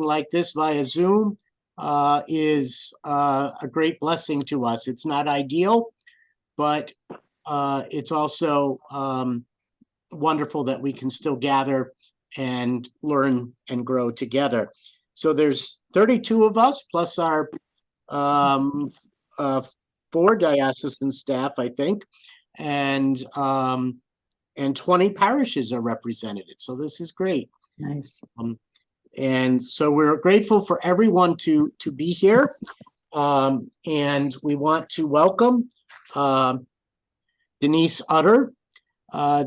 something like this via Zoom is a great blessing to us. It's not ideal, but it's also wonderful that we can still gather and learn and grow together. So there's 32 of us plus our 4 diocesan staff, I think, and 20 parishes are represented. So this is great. Nice. And so we're grateful for everyone to be here. And we want to welcome Denise Utter.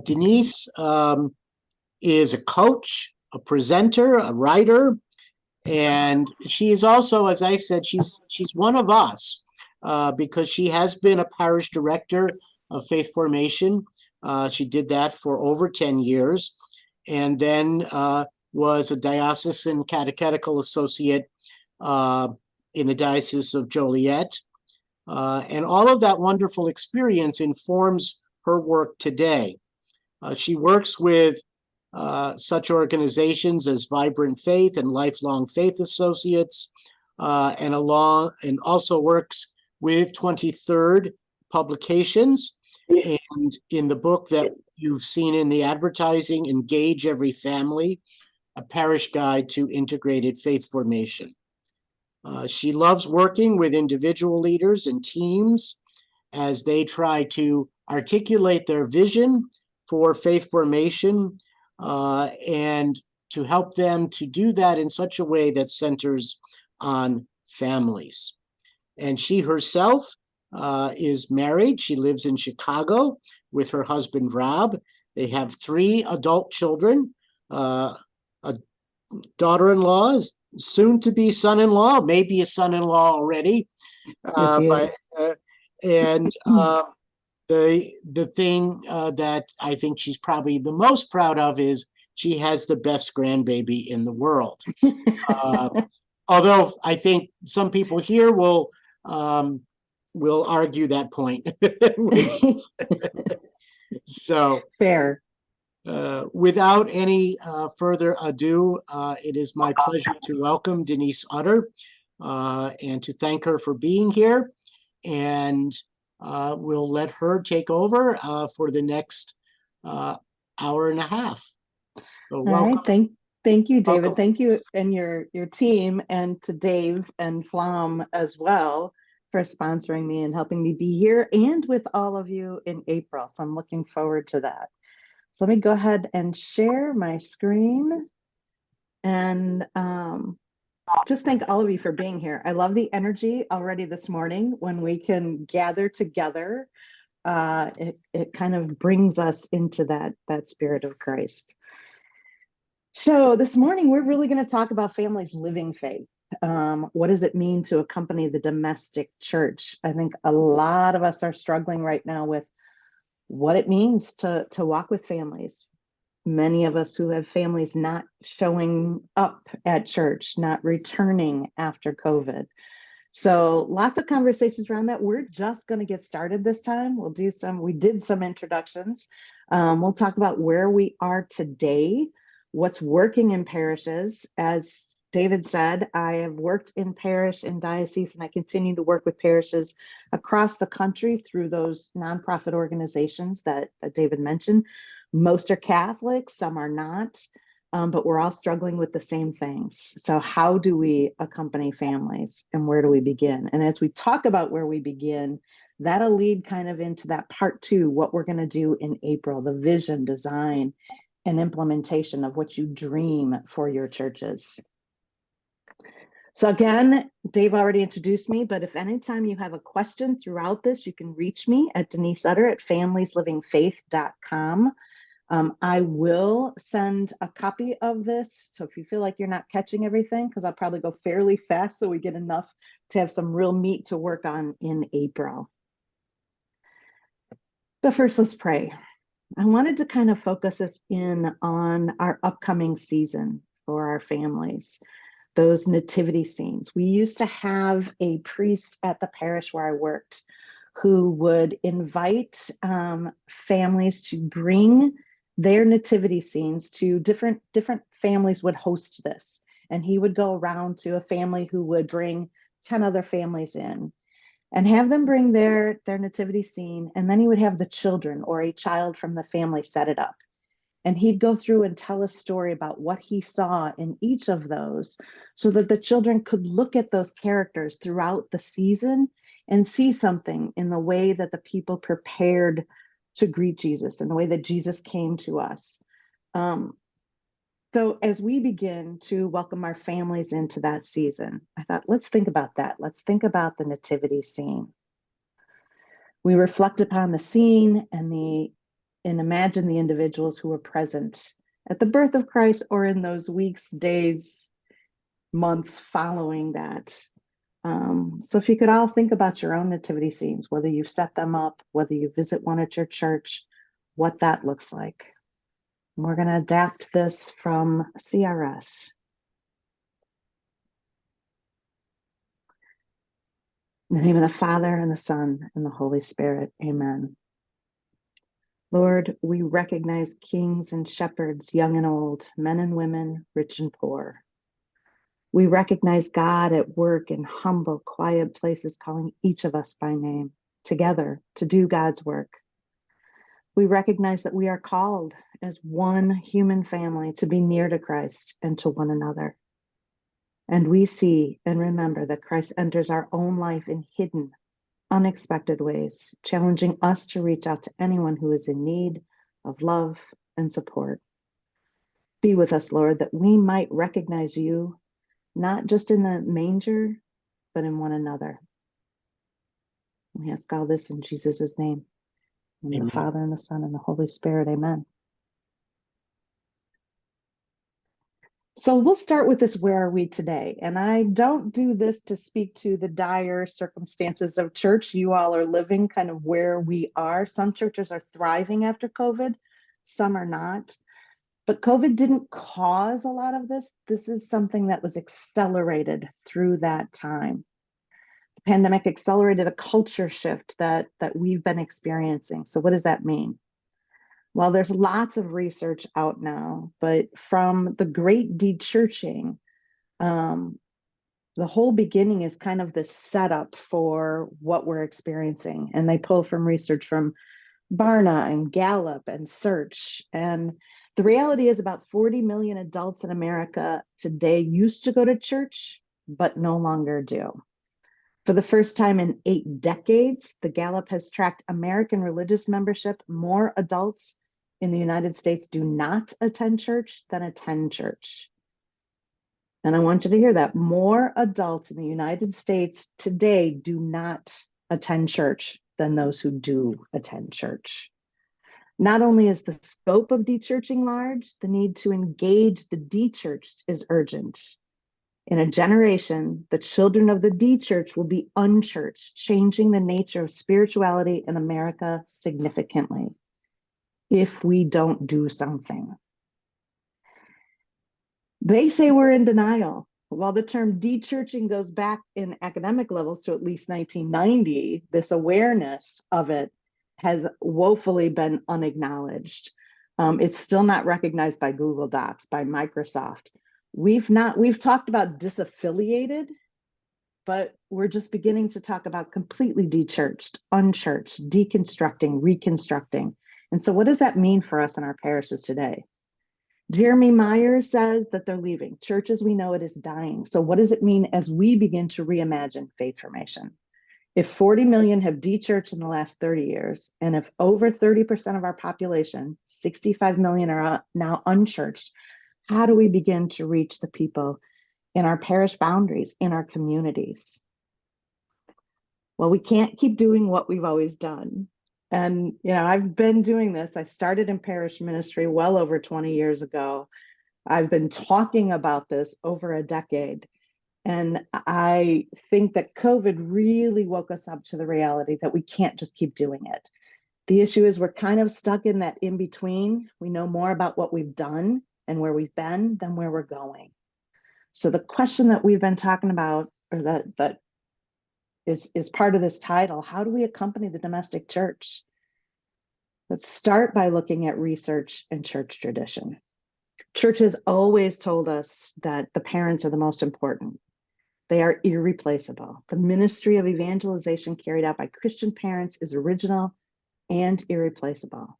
Denise is a coach, a presenter, a writer, and she is also, as I said, she's one of us because she has been a parish director of faith formation. She did that for over 10 years, and then was a diocesan catechetical associate in the Diocese of Joliet. And all of that wonderful experience informs her work today. She works with such organizations as Vibrant Faith and Lifelong Faith Associates, and also works with 23rd Publications. And in the book that you've seen in the advertising, Engage Every Family, a parish guide to integrated faith formation. She loves working with individual leaders and teams as they try to articulate their vision for faith formation and to help them to do that in such a way that centers on families. And she herself is married. She lives in Chicago with her husband, Rob. They have 3 adult children, a daughter-in-law, soon to be son-in-law, maybe a son-in-law already. The thing that I think she's probably the most proud of is she has the best grandbaby in the world. Although I think some people here will argue that point. So fair. Without any further ado, it is my pleasure to welcome Denise Utter and to thank her for being here. And we'll let her take over for the next hour and a half. So welcome. All right, thank you, David. Welcome. Thank you and your team, and to Dave and Flom as well for sponsoring me and helping me be here and with all of you in April. So I'm looking forward to that. So let me go ahead and share my screen and just thank all of you for being here. I love the energy already this morning when we can gather together. It kind of brings us into that spirit of Christ. So this morning, we're really going to talk about families living faith. What does it mean to accompany the domestic church? I think a lot of us are struggling right now with what it means to walk with families. Many of us who have families not showing up at church, not returning after COVID. So lots of conversations around that. We're just going to get started this time. We did some introductions. We'll talk about where we are today, what's working in parishes. As David said, I have worked in parish and diocese, and I continue to work with parishes across the country through those nonprofit organizations that David mentioned. Most are Catholic, some are not, but we're all struggling with the same things. So how do we accompany families, and where do we begin? And as we talk about where we begin, that'll lead kind of into that part 2, what we're going to do in April, the vision, design, and implementation of what you dream for your churches. So again, Dave already introduced me, but if anytime you have a question throughout this, you can reach me at Denise Utter at familieslivingfaith.com. I will send a copy of this. So if you feel like you're not catching everything, because I'll probably go fairly fast so we get enough to have some real meat to work on in April. But first, let's pray. I wanted to kind of focus us in on our upcoming season for our families, those nativity scenes. We used to have a priest at the parish where I worked who would invite families to bring their nativity scenes to different families would host this. And he would go around to a family who would bring 10 other families in and have them bring their nativity scene. And then he would have the children or a child from the family set it up. And he'd go through and tell a story about what he saw in each of those so that the children could look at those characters throughout the season and see something in the way that the people prepared to greet Jesus and the way that Jesus came to us. So as we begin to welcome our families into that season, I thought, let's think about that. Let's think about the nativity scene. We reflect upon the scene and imagine the individuals who were present at the birth of Christ or in those weeks, days, months following that. So if you could all think about your own nativity scenes, whether you've set them up, whether you visit one at your church, what that looks like. And we're going to adapt this from CRS. In the name of the Father and the Son and the Holy Spirit, amen. Lord, we recognize kings and shepherds, young and old, men and women, rich and poor. We recognize God at work in humble, quiet places, calling each of us by name, together to do God's work. We recognize that we are called as one human family to be near to Christ and to one another. And we see and remember that Christ enters our own life in hidden, unexpected ways, challenging us to reach out to anyone who is in need of love and support. Be with us, Lord, that we might recognize you, not just in the manger, but in one another. We ask all this in Jesus' name. In the Father and the Son and the Holy Spirit, amen. So we'll start with this, where are we today? And I don't do this to speak to the dire circumstances of church. You all are living kind of where we are. Some churches are thriving after COVID, some are not. But COVID didn't cause a lot of this. This is something that was accelerated through that time. The pandemic accelerated a culture shift that we've been experiencing. So what does that mean? Well, there's lots of research out now, but from the great de-churching, the whole beginning is kind of the setup for what we're experiencing. And they pull from research from Barna and Gallup and Search. And the reality is about 40 million adults in America today used to go to church, but no longer do. For the first time in 8 decades, the Gallup has tracked American religious membership. More adults in the United States do not attend church than attend church. And I want you to hear that. More adults in the United States today do not attend church than those who do attend church. Not only is the scope of de-churching large, the need to engage the de-churched is urgent. In a generation, the children of the de-church will be unchurched, changing the nature of spirituality in America significantly if we don't do something. They say we're in denial. While the term de-churching goes back in academic levels to at least 1990, this awareness of it has woefully been unacknowledged. It's still not recognized by Google Docs, by Microsoft. We've talked about disaffiliated, but we're just beginning to talk about completely de-churched, unchurched, deconstructing, reconstructing. And so what does that mean for us in our parishes today? Jeremy Myers says that they're leaving. Church as we know it is dying. So what does it mean as we begin to reimagine faith formation? If 40 million have de-churched in the last 30 years, and if over 30% of our population, 65 million, are now unchurched, how do we begin to reach the people in our parish boundaries, in our communities? Well, we can't keep doing what we've always done. And, I've been doing this. I started in parish ministry well over 20 years ago. I've been talking about this over a decade. And I think that COVID really woke us up to the reality that we can't just keep doing it. The issue is we're kind of stuck in that in between. We know more about what we've done and where we've been than where we're going. So the question that we've been talking about, or that is part of this title, how do we accompany the domestic church? Let's start by looking at research and church tradition. Church has always told us that the parents are the most important. They are irreplaceable. The ministry of evangelization carried out by Christian parents is original and irreplaceable.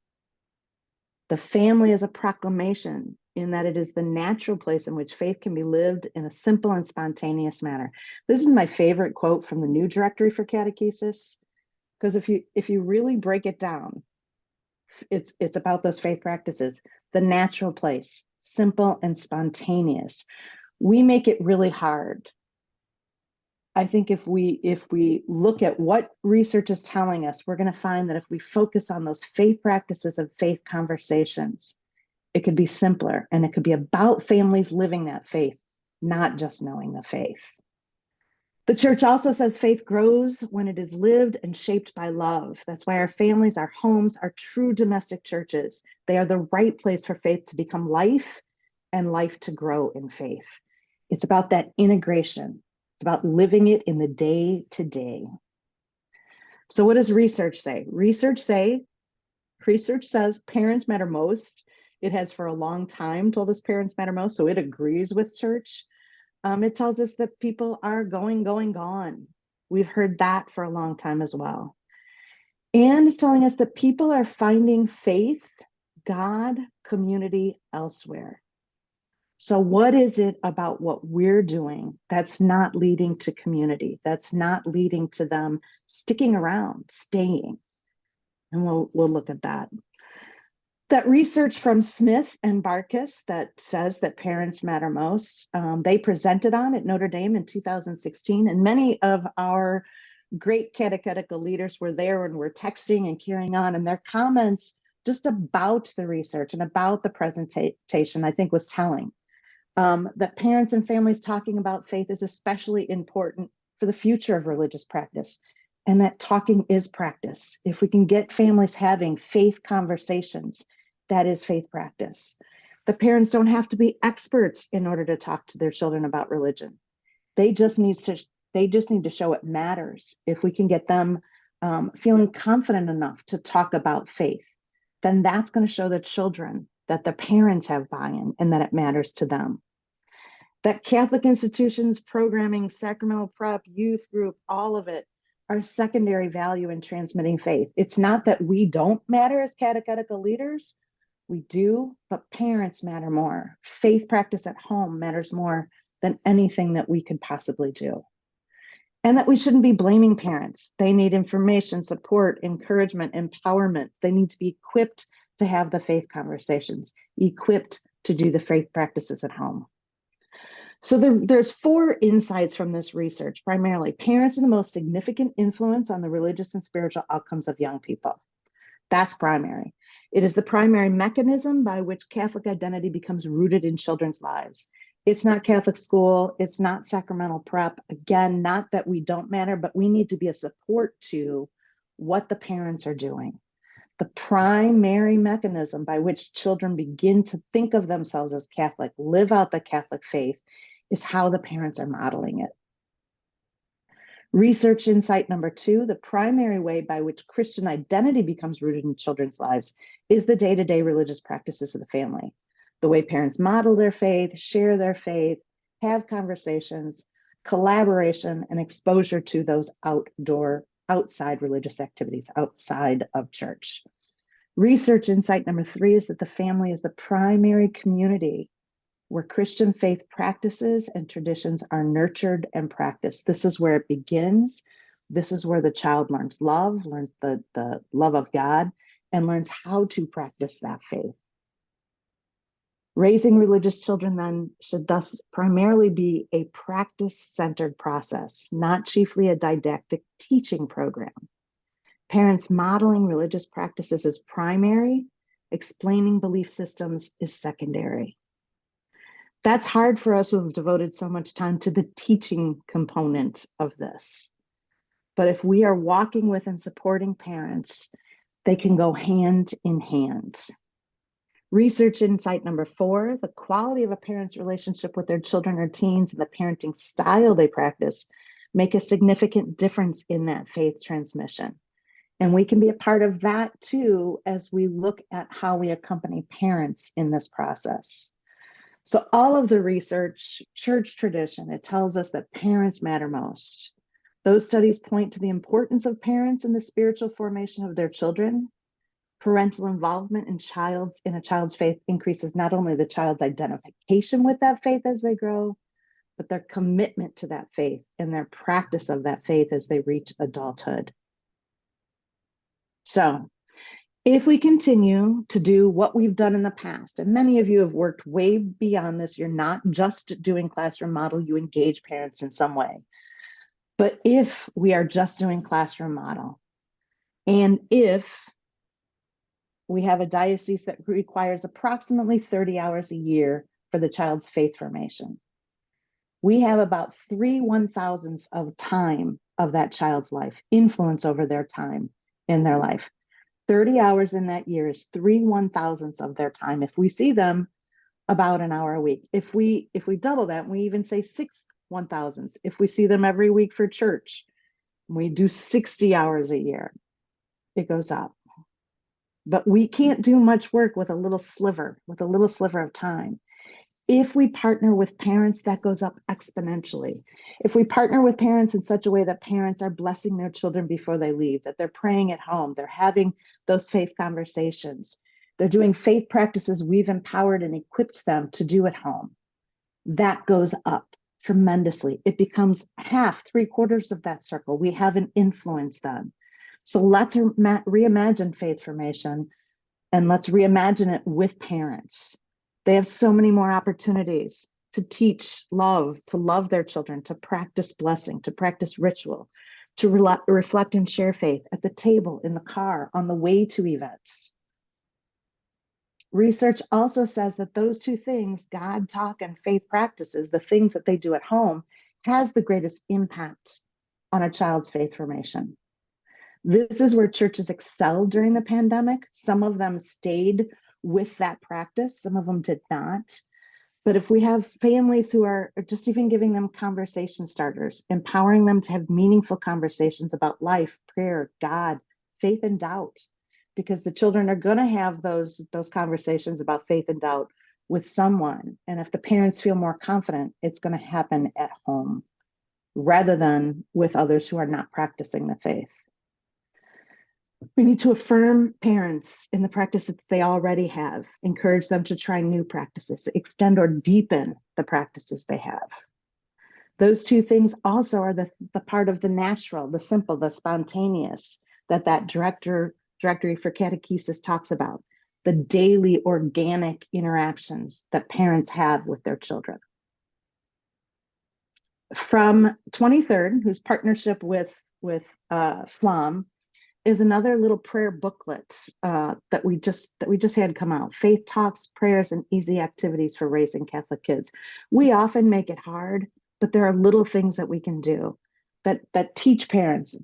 The family is a proclamation in that it is the natural place in which faith can be lived in a simple and spontaneous manner. This is my favorite quote from the New Directory for Catechesis, because if you really break it down, it's about those faith practices. The natural place, simple and spontaneous. We make it really hard. I think if we look at what research is telling us, we're going to find that if we focus on those faith practices of faith conversations, it could be simpler, and it could be about families living that faith, not just knowing the faith. The church also says faith grows when it is lived and shaped by love. That's why our families, our homes, are true domestic churches. They are the right place for faith to become life and life to grow in faith. It's about that integration. It's about living it in the day to day. So what does research say? Research says parents matter most. It has for a long time told us parents matter most, so it agrees with church. It tells us that people are gone. We've heard that for a long time as well. And it's telling us that people are finding faith, God, community elsewhere. So what is it about what we're doing that's not leading to community, that's not leading to them sticking around, staying? And we'll look at that. That research from Smith and Barkus that says that parents matter most, they presented on at Notre Dame in 2016, and many of our great catechetical leaders were there and were texting and carrying on, and their comments just about the research and about the presentation, I think, was telling. That parents and families talking about faith is especially important for the future of religious practice, and that talking is practice. If we can get families having faith conversations, that is faith practice. The parents don't have to be experts in order to talk to their children about religion. They just need to show it matters. If we can get them feeling confident enough to talk about faith, then that's going to show the children that the parents have buy-in and that it matters to them. That Catholic institutions, programming, sacramental prep, youth group, all of it are secondary value in transmitting faith. It's not that we don't matter as catechetical leaders. We do, but parents matter more. Faith practice at home matters more than anything that we could possibly do. And that we shouldn't be blaming parents. They need information, support, encouragement, empowerment. They need to be equipped to have the faith conversations, equipped to do the faith practices at home. So there's 4 insights from this research. Primarily, parents are the most significant influence on the religious and spiritual outcomes of young people. That's primary. It is the primary mechanism by which Catholic identity becomes rooted in children's lives. It's not Catholic school. It's not sacramental prep. Again, not that we don't matter, but we need to be a support to what the parents are doing. The primary mechanism by which children begin to think of themselves as Catholic, live out the Catholic faith, is how the parents are modeling it. Research insight number 2, the primary way by which Christian identity becomes rooted in children's lives is the day-to-day religious practices of the family. The way parents model their faith, share their faith, have conversations, collaboration, and exposure to those outside religious activities, outside of church. Research insight number 3 is that the family is the primary community where Christian faith practices and traditions are nurtured and practiced. This is where it begins. This is where the child learns love, learns the love of God, and learns how to practice that faith. Raising religious children then should thus primarily be a practice-centered process, not chiefly a didactic teaching program. Parents modeling religious practices is primary, explaining belief systems is secondary. That's hard for us who have devoted so much time to the teaching component of this. But if we are walking with and supporting parents, they can go hand in hand. Research insight number 4, the quality of a parent's relationship with their children or teens and the parenting style they practice make a significant difference in that faith transmission. And we can be a part of that too as we look at how we accompany parents in this process. So all of the research, church tradition, it tells us that parents matter most. Those studies point to the importance of parents in the spiritual formation of their children. Parental involvement in a child's faith increases not only the child's identification with that faith as they grow, but their commitment to that faith and their practice of that faith as they reach adulthood. So if we continue to do what we've done in the past, and many of you have worked way beyond this, you're not just doing classroom model, you engage parents in some way. But if we are just doing classroom model, and if we have a diocese that requires approximately 30 hours a year for the child's faith formation, we have about 3/1000ths of time of that child's life, influence over their time in their life. 30 hours in that year is 3/1000ths of their time. If we see them about an hour a week, if we double that, we even say 6/1000ths. If we see them every week for church, we do 60 hours a year. It goes up. But we can't do much work with a little sliver of time. If we partner with parents, that goes up exponentially. If we partner with parents in such a way that parents are blessing their children before they leave, that they're praying at home, they're having those faith conversations, they're doing faith practices we've empowered and equipped them to do at home, that goes up tremendously. It becomes half, 3/4 of that circle. We have an influence then. So let's reimagine faith formation, and let's reimagine it with parents. They have so many more opportunities to teach love, to love their children, to practice blessing, to practice ritual, to reflect and share faith at the table, in the car, on the way to events. Research also says that those two things, God talk and faith practices, the things that they do at home, has the greatest impact on a child's faith formation. This is where churches excelled during the pandemic. Some of them stayed with that practice, some of them did not. But if we have families who are just even giving them conversation starters, empowering them to have meaningful conversations about life, prayer, God, faith and doubt, because the children are going to have those conversations about faith and doubt with someone. And if the parents feel more confident, it's going to happen at home rather than with others who are not practicing the faith. We need to affirm parents in the practices they already have, encourage them to try new practices, extend or deepen the practices they have. Those two things also are the part of the natural, the simple, the spontaneous that directory for catechesis talks about, the daily organic interactions that parents have with their children. From 23rd, whose partnership with FLAM, is another little prayer booklet that we just had come out. Faith talks, prayers, and easy activities for raising Catholic kids. We often make it hard, but there are little things that we can do that teach parents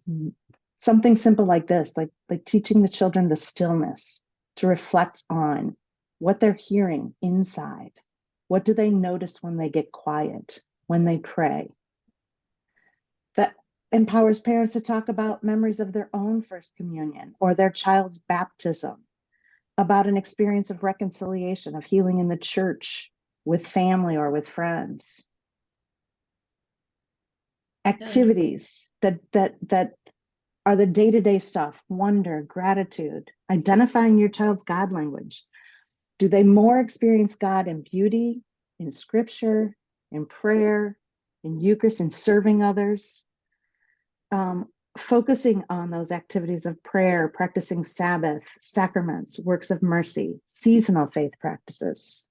something simple like this, like teaching the children the stillness to reflect on what they're hearing inside. What do they notice when they get quiet, when they pray? That empowers parents to talk about memories of their own first communion or their child's baptism, about an experience of reconciliation, of healing in the church, with family or with friends. Activities that are the day-to-day stuff, wonder, gratitude, identifying your child's God language. Do they more experience God in beauty, in scripture, in prayer, in Eucharist, in serving others? Focusing on those activities of prayer, practicing Sabbath, sacraments, works of mercy, seasonal faith practices.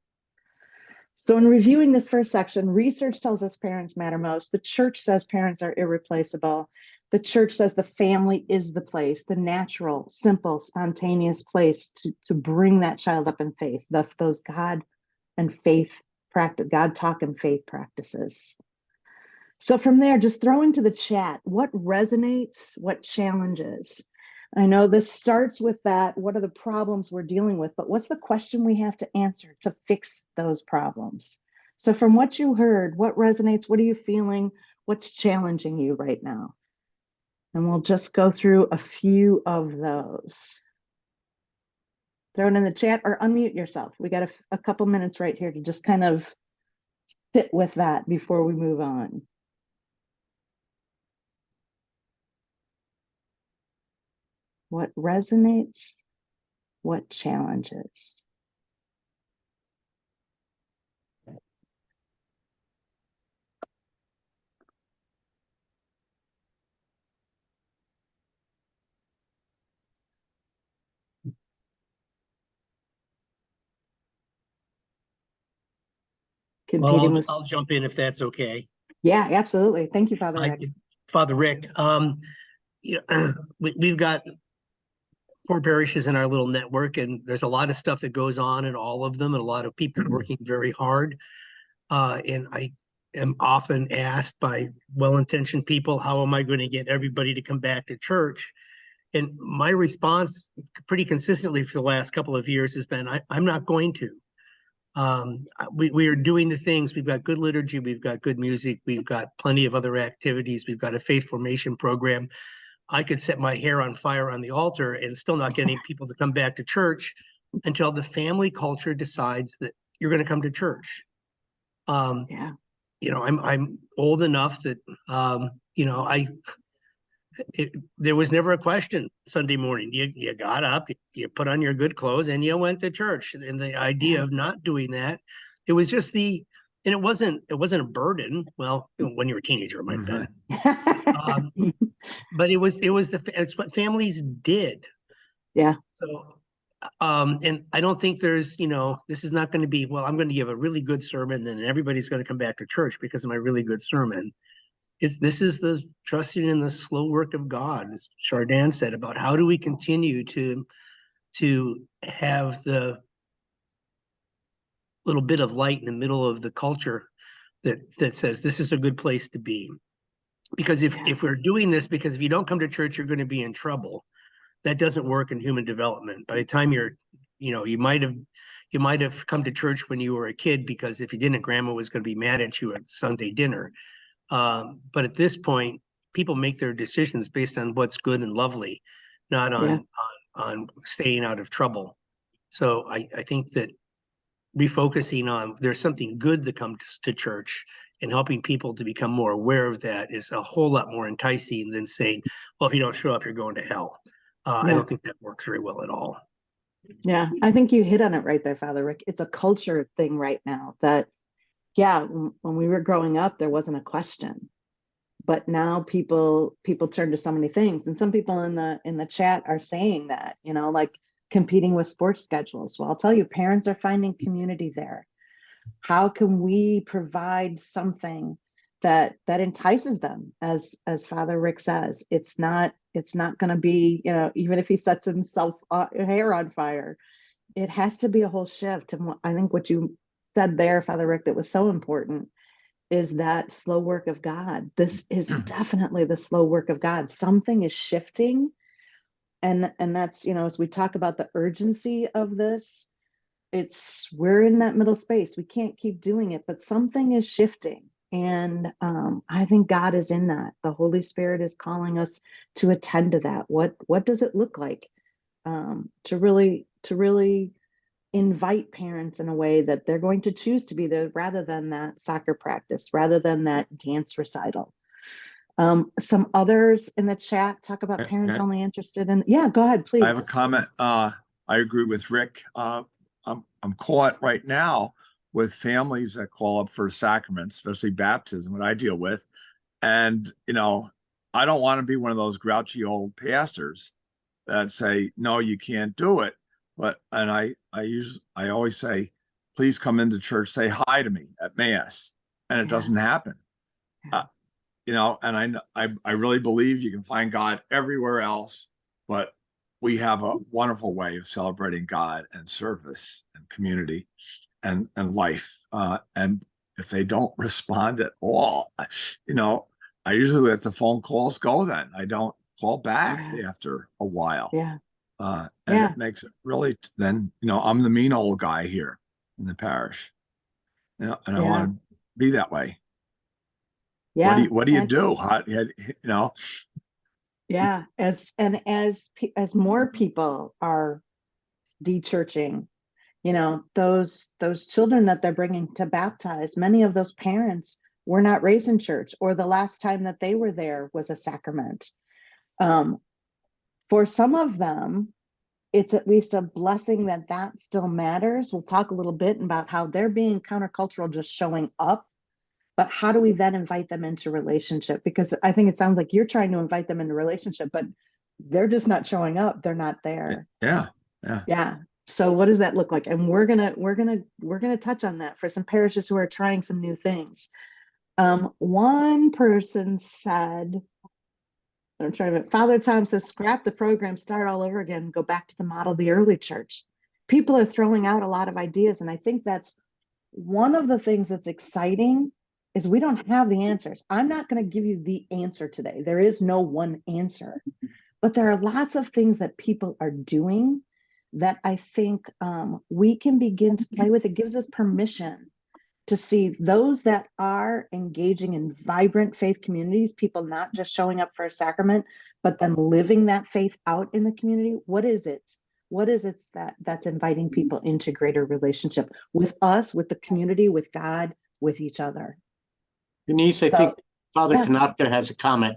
So in reviewing this first section, research tells us parents matter most. The church says parents are irreplaceable. The church says the family is the place, the natural, simple, spontaneous place to bring that child up in faith. Thus, those God and faith practice, God talk and faith practices. So from there, just throw into the chat what resonates, what challenges. I know this starts with that, what are the problems we're dealing with, but what's the question we have to answer to fix those problems? So from what you heard, what resonates, what are you feeling, what's challenging you right now? And we'll just go through a few of those. Throw it in the chat or unmute yourself. We got a couple minutes right here to just kind of sit with that before we move on. What resonates? What challenges? Competing with. I'll jump in if that's okay. Yeah, absolutely. Thank you, Father Rick. Father Rick, we've got 4 parishes in our little network, and there's a lot of stuff that goes on in all of them, and a lot of people working very hard. And I am often asked by well-intentioned people, how am I going to get everybody to come back to church? And my response pretty consistently for the last couple of years has been, I'm not going to. We are doing the things. We've got good liturgy, we've got good music, we've got plenty of other activities, we've got a faith formation program. I could set my hair on fire on the altar and still not getting people to come back to church until the family culture decides that you're going to come to church. Yeah. I'm old enough that there was never a question Sunday morning. You got up, you put on your good clothes, and you went to church. And the idea of not doing that, it was just and it wasn't a burden. Well, when you were a teenager, it might have been. But it's what families did. Yeah. So, and I don't think there's, this is not going to be, well, I'm going to give a really good sermon, and everybody's going to come back to church because of my really good sermon. This is the trusting in the slow work of God, as Chardin said, about how do we continue to have the little bit of light in the middle of the culture that says this is a good place to be. Because if we're doing this, because if you don't come to church, you're going to be in trouble. That doesn't work in human development. By the time you might have come to church when you were a kid, because if you didn't, grandma was going to be mad at you at Sunday dinner. But at this point, people make their decisions based on what's good and lovely, not on staying out of trouble. So I think that refocusing on there's something good that comes to church and helping people to become more aware of that is a whole lot more enticing than saying, well, if you don't show up, you're going to hell. I don't think that works very well at all. Yeah, I think you hit on it right there, Father Rick. It's a culture thing right now that, when we were growing up, there wasn't a question. But now people turn to so many things. And some people in the chat are saying that, like competing with sports schedules. Well, I'll tell you, parents are finding community there. How can we provide something that entices them? As Father Rick says, it's not going to be, even if he sets himself hair on fire, it has to be a whole shift. And I think what you said there, Father Rick, that was so important is that slow work of God. This is definitely the slow work of God. Something is shifting. And that's, as we talk about the urgency of this, we're in that middle space. We can't keep doing it, but something is shifting. And I think God is in that. The Holy Spirit is calling us to attend to that. What does it look like to really invite parents in a way that they're going to choose to be there, rather than that soccer practice, rather than that dance recital. Some others in the chat talk about parents only interested in. Yeah, go ahead, please. I have a comment. I agree with Rick. I'm caught right now with families that call up for sacraments, especially baptism, what I deal with. And, I don't want to be one of those grouchy old pastors that say, no, you can't do it. And I always say, please come into church, say hi to me at Mass. And it doesn't happen. And I really believe you can find God everywhere else, but we have a wonderful way of celebrating God and service and community and life. And if they don't respond at all, I usually let the phone calls go then. I don't call back after a while. It makes it really, then, I'm the mean old guy here in the parish, and I want to be that way. What do you do? As more people are de-churching, You know, those children that they're bringing to baptize, many of those parents were not raised in church, or the last time that they were there was a sacrament. For some of them, it's at least a blessing that that still matters. We'll talk a little bit about how they're being countercultural, just showing up. But how do we then invite them into relationship? Because I think it sounds like you're trying to invite them into relationship, but they're just not showing up. They're not there. Yeah. Yeah. So what does that look like? And we're gonna touch on that for some parishes who are trying some new things. One person said, I'm trying to, Father Tom says, scrap the program, start all over again, go back to the model of the early church. People are throwing out a lot of ideas. And I think that's one of the things that's exciting is we don't have the answers. I'm not going to give you the answer today. There is no one answer, but there are lots of things that people are doing that I think we can begin to play with. It gives us permission to see those that are engaging in vibrant faith communities, people not just showing up for a sacrament, but then living that faith out in the community. What is it? What is it that's inviting people into greater relationship with us, with the community, with God, with each other? Denise, I So, think Father yeah. Konopka has a comment.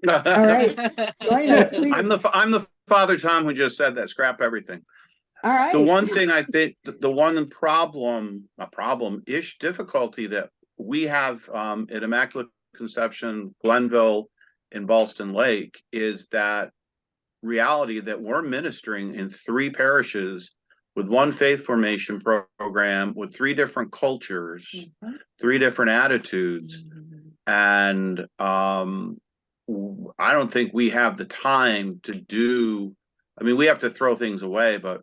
All right. Join us, please. I'm the Father Tom who just said that. Scrap everything. All right. The one thing I think, the one problem-ish difficulty that we have at Immaculate Conception, Glenville, and Ballston Lake is that reality that we're ministering in 3 parishes with one faith formation program with 3 different cultures, 3 different attitudes, and I don't think we have the time to do. I mean, we have to throw things away, but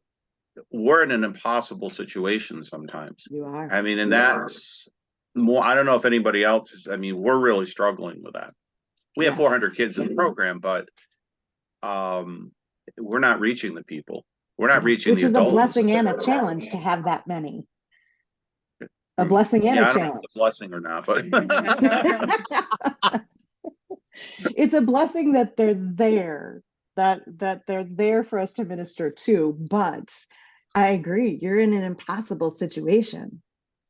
we're in an impossible situation sometimes. You are. I mean, and that's more, I don't know if anybody else is, I mean, we're really struggling with that. We have 400 kids in the program, but we're not reaching the people. We're not reaching Which the is a adults. blessing and a challenge to have that many. A blessing and Yeah, a I don't know if challenge. it's a blessing or not, but It's a blessing that they're there, that they're there for us to minister to. But I agree, you're in an impossible situation.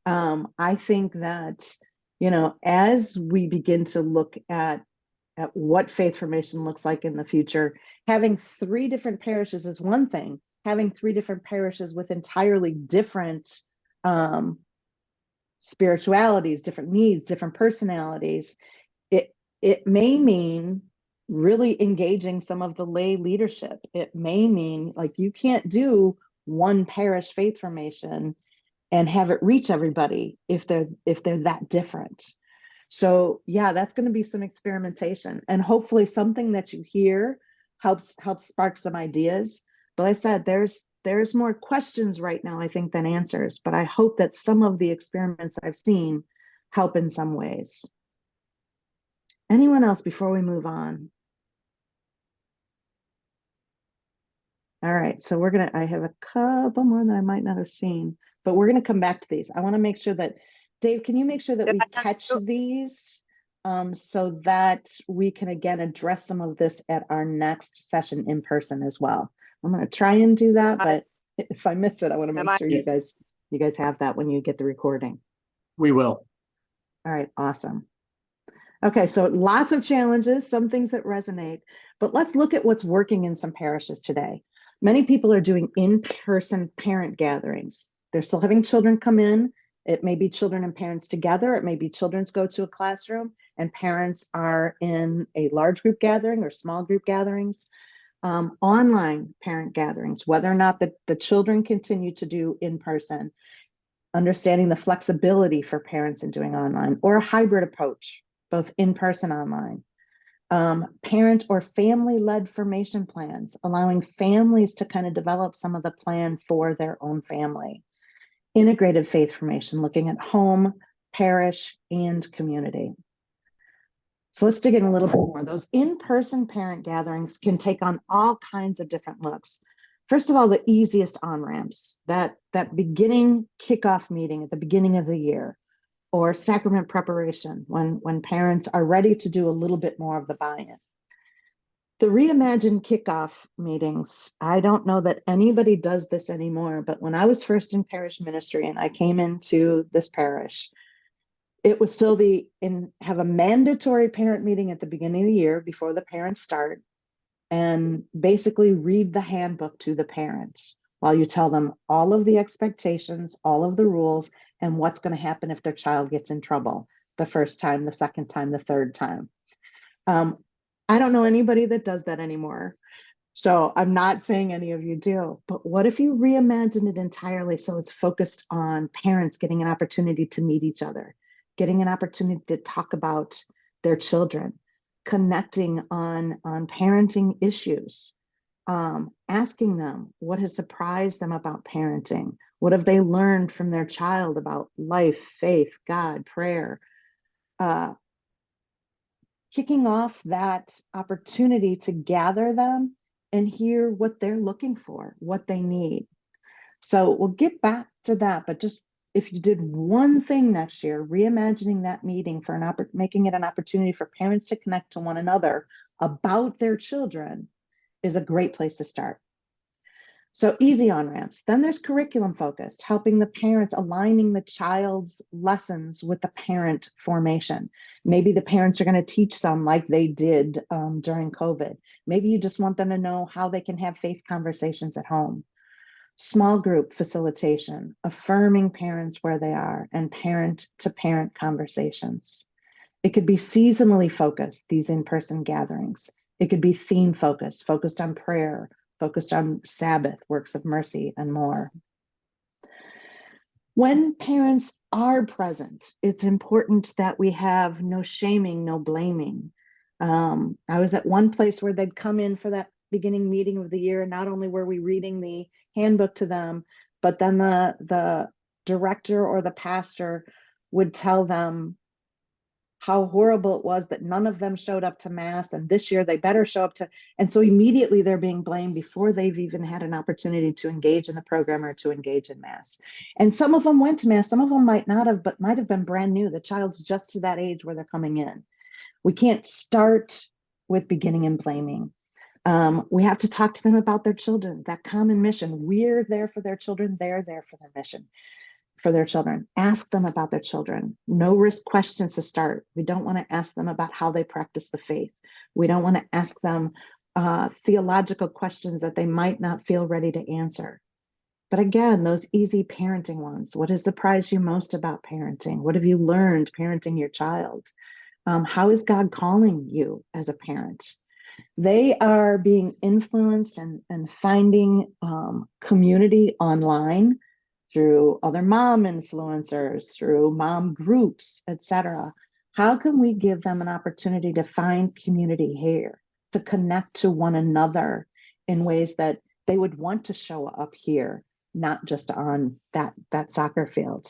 I think that, you know, as we begin to look at what faith formation looks like in the future, having 3 different parishes is one thing. Having 3 different parishes with entirely different spiritualities, different needs, different personalities, it may mean really engaging some of the lay leadership. It may mean, like, you can't do one parish faith formation and have it reach everybody if they're that different. So yeah, that's going to be some experimentation, and hopefully something that you hear helps spark some ideas. But like I said, there's more questions right now, I think, than answers. But I hope that some of the experiments I've seen help in some ways. Anyone else before we move on? All right, so I have a couple more that I might not have seen, but we're going to come back to these. I want to make sure that, Dave, can you make sure that we catch these so that we can again address some of this at our next session in person as well? I'm going to try and do that, but if I miss it, I want to make sure you guys have that when you get the recording. We will. All right, awesome. Okay, so lots of challenges, some things that resonate, but let's look at what's working in some parishes today. Many people are doing in-person parent gatherings. They're still having children come in. It may be children and parents together. It may be children's go to a classroom and parents are in a large group gathering or small group gatherings. Online parent gatherings, whether or not the children continue to do in person, understanding the flexibility for parents in doing online, or a hybrid approach, both in person, online. Parent or family-led formation plans, allowing families to kind of develop some of the plan for their own family. Integrated faith formation, looking at home, parish, and community. So let's dig in a little bit more. Those in-person parent gatherings can take on all kinds of different looks. First of all, the easiest on-ramps, that beginning kickoff meeting at the beginning of the year, or sacrament preparation when parents are ready to do a little bit more of the buy-in. The Reimagine kickoff meetings, I don't know that anybody does this anymore, but when I was first in parish ministry and I came into this parish, it was still have a mandatory parent meeting at the beginning of the year before the parents start, and basically read the handbook to the parents while you tell them all of the expectations, all of the rules, and what's going to happen if their child gets in trouble the first time, the second time, the third time. I don't know anybody that does that anymore. So I'm not saying any of you do, but what if you reimagine it entirely so it's focused on parents getting an opportunity to meet each other, getting an opportunity to talk about their children, connecting on parenting issues, asking them what has surprised them about parenting, what have they learned from their child about life, faith, God, prayer, kicking off that opportunity to gather them and hear what they're looking for, what they need. So we'll get back to that, but just if you did one thing next year, reimagining that meeting for making it an opportunity for parents to connect to one another about their children is a great place to start. So easy on-ramps. Then there's curriculum focused, helping the parents, aligning the child's lessons with the parent formation. Maybe the parents are going to teach some like they did during COVID. Maybe you just want them to know how they can have faith conversations at home. Small group facilitation, affirming parents where they are, and parent-to-parent conversations. It could be seasonally focused, these in-person gatherings. It could be theme focused, focused on prayer, focused on Sabbath, works of mercy, and more. When parents are present, it's important that we have no shaming, no blaming. I was at one place where they'd come in for that beginning meeting of the year. Not only were we reading the handbook to them, but then the director or the pastor would tell them how horrible it was that none of them showed up to mass, and this year they better show up to, and so immediately they're being blamed before they've even had an opportunity to engage in the program or to engage in mass. And some of them went to mass, some of them might not have, but might have been brand new. The child's just to that age where they're coming in. We can't start with beginning and blaming. We have to talk to them about their children, that common mission. We're there for their children, they're there for their mission. For their children, ask them about their children. No risk questions to start. We don't want to ask them about how they practice the faith. We don't want to ask them theological questions that they might not feel ready to answer. But again, those easy parenting ones. What has surprised you most about parenting? What have you learned parenting your child? How is God calling you as a parent? They are being influenced and finding community online through other mom influencers, through mom groups, etc. How can we give them an opportunity to find community here, to connect to one another in ways that they would want to show up here, not just on that soccer field?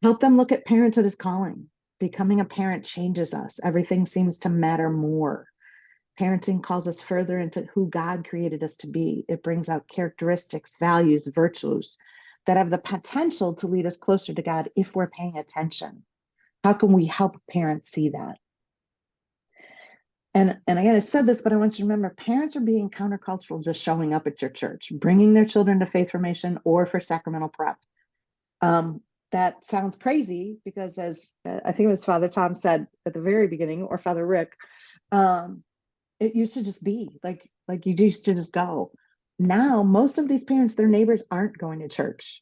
Help them look at parenthood as calling. Becoming a parent changes us. Everything seems to matter more. Parenting calls us further into who God created us to be. It brings out characteristics, values, virtues that have the potential to lead us closer to God if we're paying attention. How can we help parents see that? And again, I said this, but I want you to remember, parents are being countercultural just showing up at your church, bringing their children to faith formation or for sacramental prep. That sounds crazy because, as I think it was Father Tom said at the very beginning, or Father Rick, it used to just be like you used to just go. Now, most of these parents, their neighbors aren't going to church.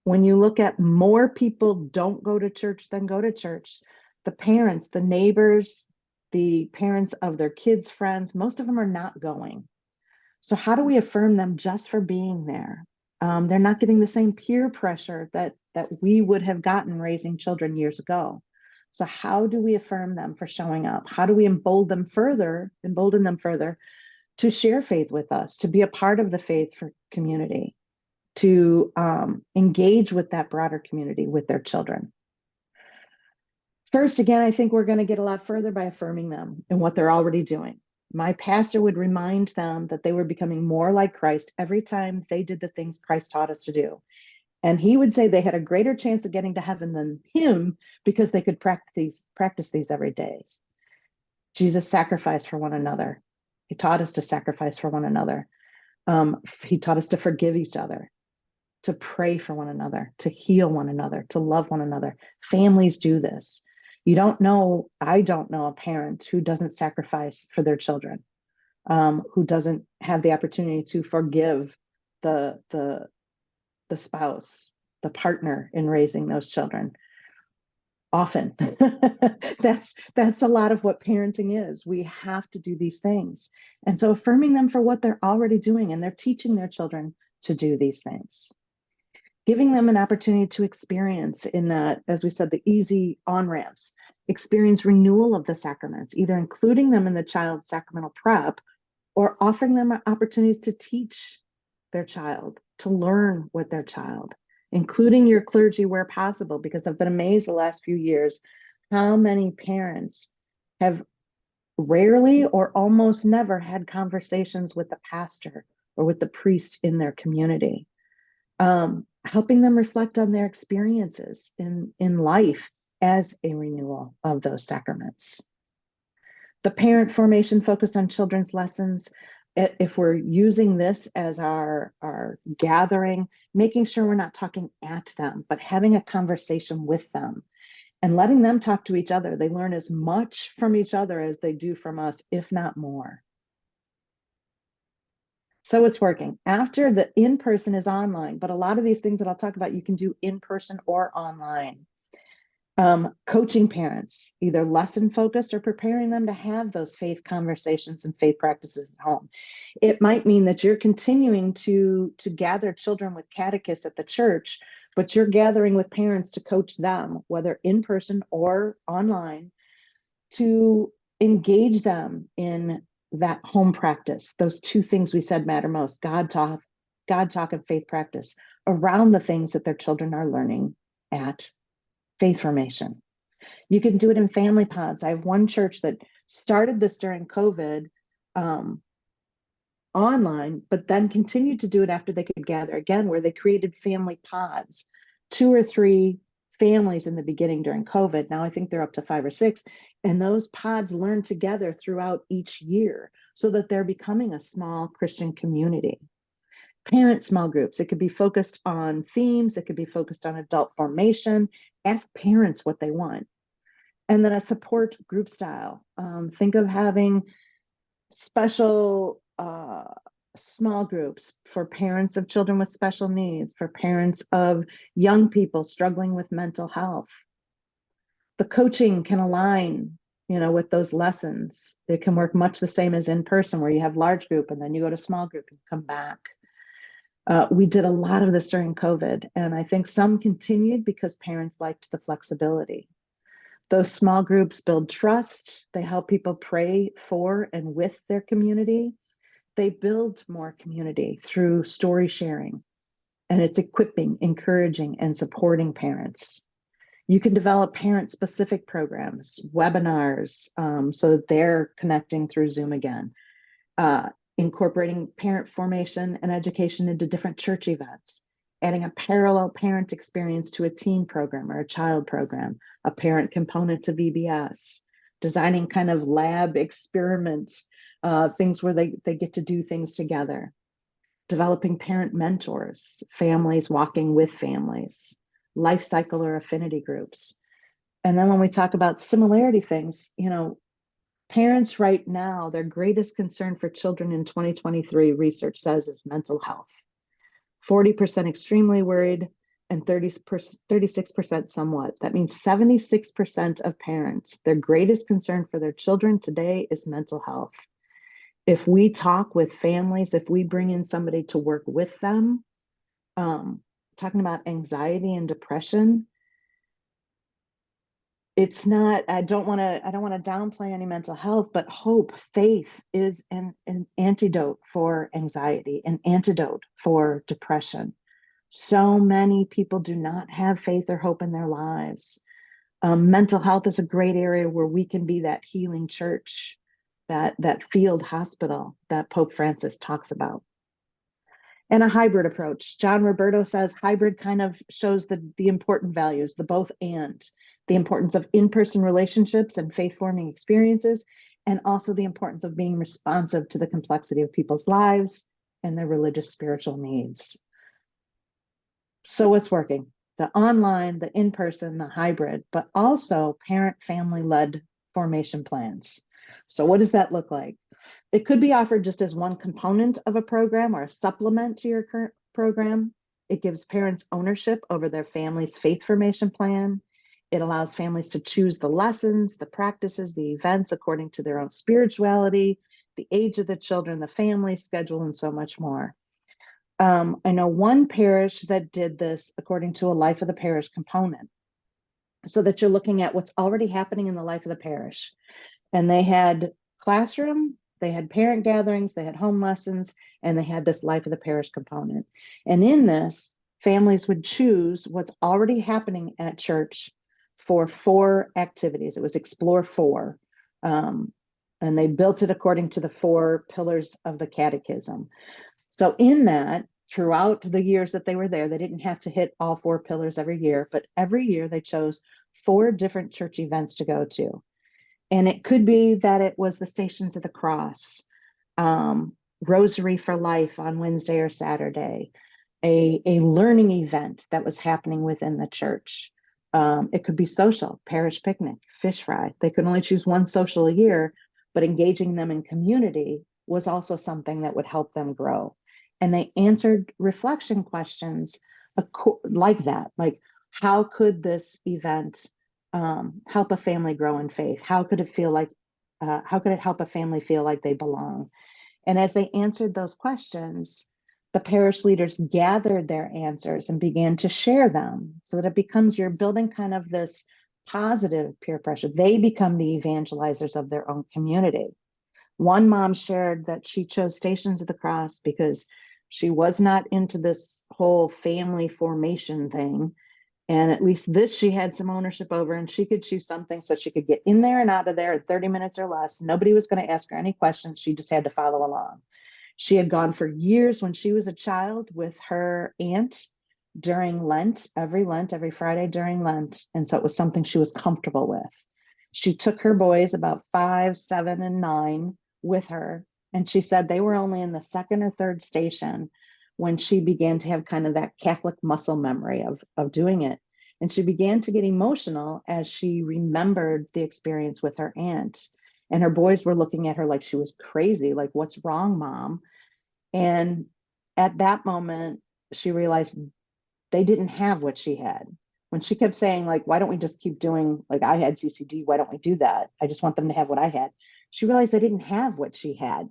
When you look at more people don't go to church than go to church, the parents, the neighbors, the parents of their kids' friends, most of them are not going. So how do we affirm them just for being there? They're not getting the same peer pressure that we would have gotten raising children years ago. So how do we affirm them for showing up? How do we embolden them further to share faith with us, to be a part of the faith for community, to engage with that broader community with their children? First, again, I think we're going to get a lot further by affirming them and what they're already doing. My pastor would remind them that they were becoming more like Christ every time they did the things Christ taught us to do. And he would say they had a greater chance of getting to heaven than him because they could practice these every day. Jesus sacrificed for one another. He taught us to sacrifice for one another. He taught us to forgive each other, to pray for one another, to heal one another, to love one another. Families do this. I don't know a parent who doesn't sacrifice for their children, who doesn't have the opportunity to forgive the spouse, the partner in raising those children. Often. That's a lot of what parenting is. We have to do these things. And so affirming them for what they're already doing, and they're teaching their children to do these things. Giving them an opportunity to experience in that, as we said, the easy on-ramps, experience renewal of the sacraments, either including them in the child's sacramental prep or offering them opportunities to teach their child, to learn with their child, including your clergy where possible, because I've been amazed the last few years how many parents have rarely or almost never had conversations with the pastor or with the priest in their community, helping them reflect on their experiences in life as a renewal of those sacraments. The parent formation focused on children's lessons. If we're using this as our gathering, making sure we're not talking at them, but having a conversation with them and letting them talk to each other. They learn as much from each other as they do from us, if not more. So it's working. After the in-person is online, but a lot of these things that I'll talk about, you can do in person or online. Coaching parents, either lesson focused or preparing them to have those faith conversations and faith practices at home. It might mean that you're continuing to gather children with catechists at the church, but you're gathering with parents to coach them, whether in person or online, to engage them in that home practice. Those two things we said matter most: God talk and faith practice around the things that their children are learning at faith formation. You can do it in family pods. I have one church that started this during COVID online, but then continued to do it after they could gather again, where they created family pods, 2 or 3 families in the beginning during COVID. Now I think they're up to 5 or 6. And those pods learn together throughout each year so that they're becoming a small Christian community. Parent small groups. It could be focused on themes. It could be focused on adult formation. Ask parents what they want. And then a support group style. Think of having special small groups for parents of children with special needs, for parents of young people struggling with mental health. The coaching can align, with those lessons. It can work much the same as in person, where you have large group and then you go to small group and come back. We did a lot of this during COVID, and I think some continued because parents liked the flexibility. Those small groups build trust. They help people pray for and with their community. They build more community through story sharing, and it's equipping, encouraging, and supporting parents. You can develop parent-specific programs, webinars, so that they're connecting through Zoom again. Incorporating parent formation and education into different church events, adding a parallel parent experience to a teen program or a child program, a parent component to VBS, designing kind of lab experiments, things where they get to do things together, developing parent mentors, families walking with families, life cycle or affinity groups. And then when we talk about similarity things, parents right now, their greatest concern for children in 2023, research says, is mental health. 40% extremely worried and 36% somewhat. That means 76% of parents, their greatest concern for their children today is mental health. If we talk with families, if we bring in somebody to work with them, talking about anxiety and depression, it's not, I don't want to downplay any mental health, but hope, faith is an antidote for anxiety, an antidote for depression. So many people do not have faith or hope in their lives. Mental health is a great area where we can be that healing church, that field hospital that Pope Francis talks about. And a hybrid approach. John Roberto says hybrid kind of shows the important values, the both and, the importance of in-person relationships and faith-forming experiences, and also the importance of being responsive to the complexity of people's lives and their religious spiritual needs. So what's working? The online, the in-person, the hybrid, but also parent family-led formation plans. So what does that look like? It could be offered just as one component of a program or a supplement to your current program. It gives parents ownership over their family's faith formation plan. It allows families to choose the lessons, the practices, the events according to their own spirituality, the age of the children, the family schedule, and so much more. I know one parish that did this according to a life of the parish component, so that you're looking at what's already happening in the life of the parish. And they had classroom, they had parent gatherings, they had home lessons, and they had this life of the parish component. And in this, families would choose what's already happening at church for 4 activities. It was Explore 4. And they built it according to the 4 pillars of the catechism. So in that, throughout the years that they were there, they didn't have to hit all 4 pillars every year, but every year they chose 4 different church events to go to. And it could be that it was the Stations of the Cross, Rosary for Life on Wednesday or Saturday, a learning event that was happening within the church. It could be social, parish picnic, fish fry. They could only choose one social a year, but engaging them in community was also something that would help them grow. And they answered reflection questions like that, like how could this event help a family grow in faith? How could it feel like, how could it help a family feel like they belong? And as they answered those questions, the parish leaders gathered their answers and began to share them so that it becomes, you're building kind of this positive peer pressure. They become the evangelizers of their own community. One mom shared that she chose Stations of the Cross because she was not into this whole family formation thing. And at least this she had some ownership over, and she could choose something so she could get in there and out of there in 30 minutes or less. Nobody was going to ask her any questions. She just had to follow along. She had gone for years when she was a child with her aunt during Lent, every Friday during Lent. And so it was something she was comfortable with. She took her boys, about 5, 7, and 9, with her. And she said they were only in the 2nd or 3rd station when she began to have kind of that Catholic muscle memory of doing it. And she began to get emotional as she remembered the experience with her aunt. And her boys were looking at her like she was crazy, like, what's wrong, Mom? And at that moment, she realized they didn't have what she had. When she kept saying, like, why don't we just keep doing, like, I had CCD, why don't we do that? I just want them to have what I had. She realized they didn't have what she had.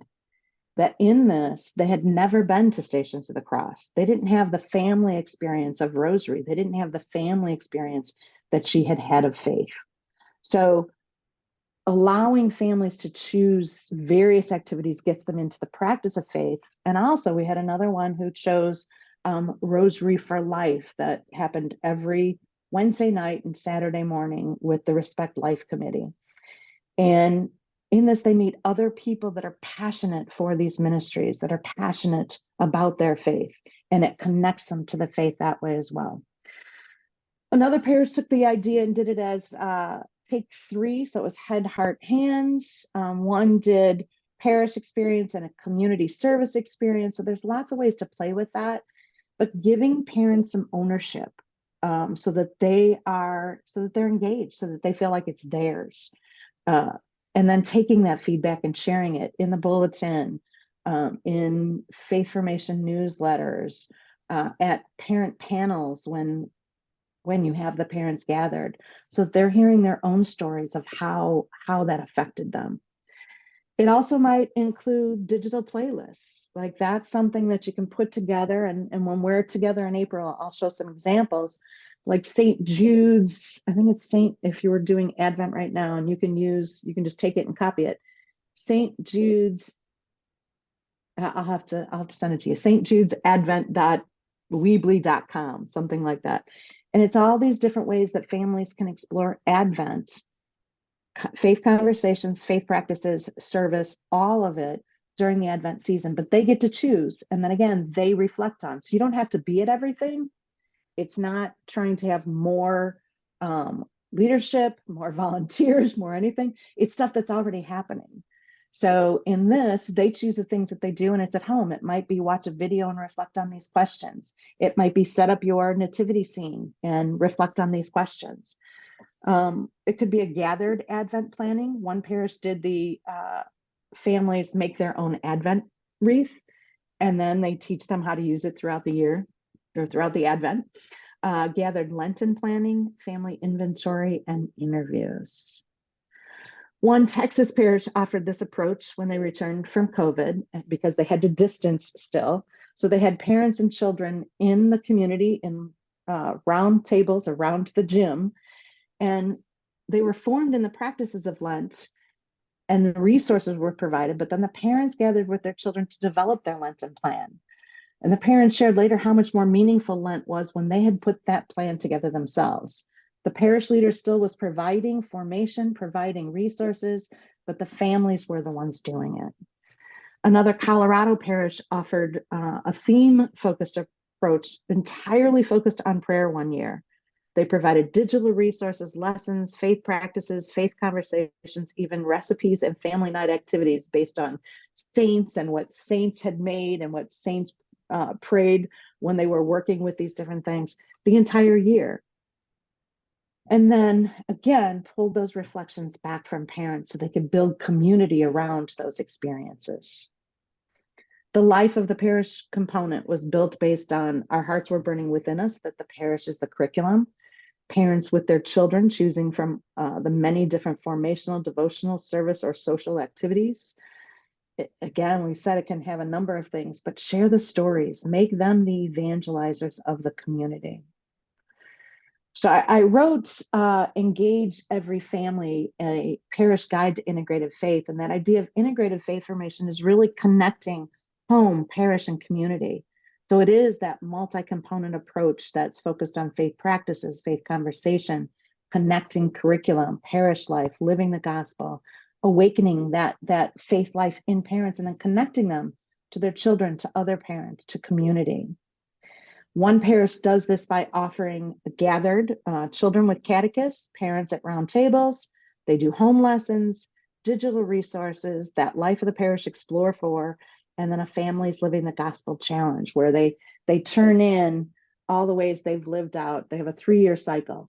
That in this, they had never been to Stations of the Cross. They didn't have the family experience of Rosary. They didn't have the family experience that she had had of faith. So allowing families to choose various activities gets them into the practice of faith. And also we had another one who chose Rosary for Life that happened every Wednesday night and Saturday morning with the Respect Life Committee. And in this, they meet other people that are passionate for these ministries, that are passionate about their faith, and it connects them to the faith that way as well. Another parish took the idea and did it as take 3. So it was head, heart, hands. One did parish experience and a community service experience. So there's lots of ways to play with that, but giving parents some ownership so that they're engaged, so that they feel like it's theirs. And then taking that feedback and sharing it in the bulletin, in faith formation newsletters, at parent panels when you have the parents gathered, so they're hearing their own stories of how that affected them. It also might include digital playlists. Like, that's something that you can put together. And when we're together in April, I'll show some examples. Like St. Jude's, I think it's if you were doing Advent right now, and you can just take it and copy it. St. Jude's, I'll have to send it to you. St. Jude's Advent.weebly.com, something like that. And it's all these different ways that families can explore Advent, faith conversations, faith practices, service, all of it during the Advent season, but they get to choose. And then again, they reflect on. So you don't have to be at everything. It's not trying to have more leadership, more volunteers, more anything. It's stuff that's already happening. So in this, they choose the things that they do, and it's at home. It might be watch a video and reflect on these questions. It might be set up your nativity scene and reflect on these questions. It could be a gathered Advent planning. One parish did the families make their own Advent wreath, and then they teach them how to use it throughout the year or throughout the Advent. Gathered Lenten planning, family inventory, and interviews. One Texas parish offered this approach when they returned from COVID because they had to distance still. So they had parents and children in the community in round tables around the gym, and they were formed in the practices of Lent, and the resources were provided, but then the parents gathered with their children to develop their Lenten plan. And the parents shared later how much more meaningful Lent was when they had put that plan together themselves. The parish leader still was providing formation, providing resources, but the families were the ones doing it. Another Colorado parish offered a theme-focused approach entirely focused on prayer one year. They provided digital resources, lessons, faith practices, faith conversations, even recipes and family night activities based on saints and what saints had made and what saints prayed when they were working with these different things the entire year. And then again, pulled those reflections back from parents so they could build community around those experiences. The life of the parish component was built based on our hearts were burning within us, that the parish is the curriculum. Parents with their children choosing from the many different formational, devotional, service, or social activities. Again, we said it can have a number of things, but share the stories, make them the evangelizers of the community. So I wrote Engage Every Family, a parish guide to integrative faith. And that idea of integrative faith formation is really connecting home, parish, and community. So it is that multi-component approach that's focused on faith practices, faith conversation, connecting curriculum, parish life, living the gospel, awakening that faith life in parents, and then connecting them to their children, to other parents, to community. One parish does this by offering gathered children with catechists, parents at round tables. They do home lessons, digital resources, that Life of the Parish Explore for, and then a Families Living the Gospel Challenge, where they turn in all the ways they've lived out. They have a 3-year cycle.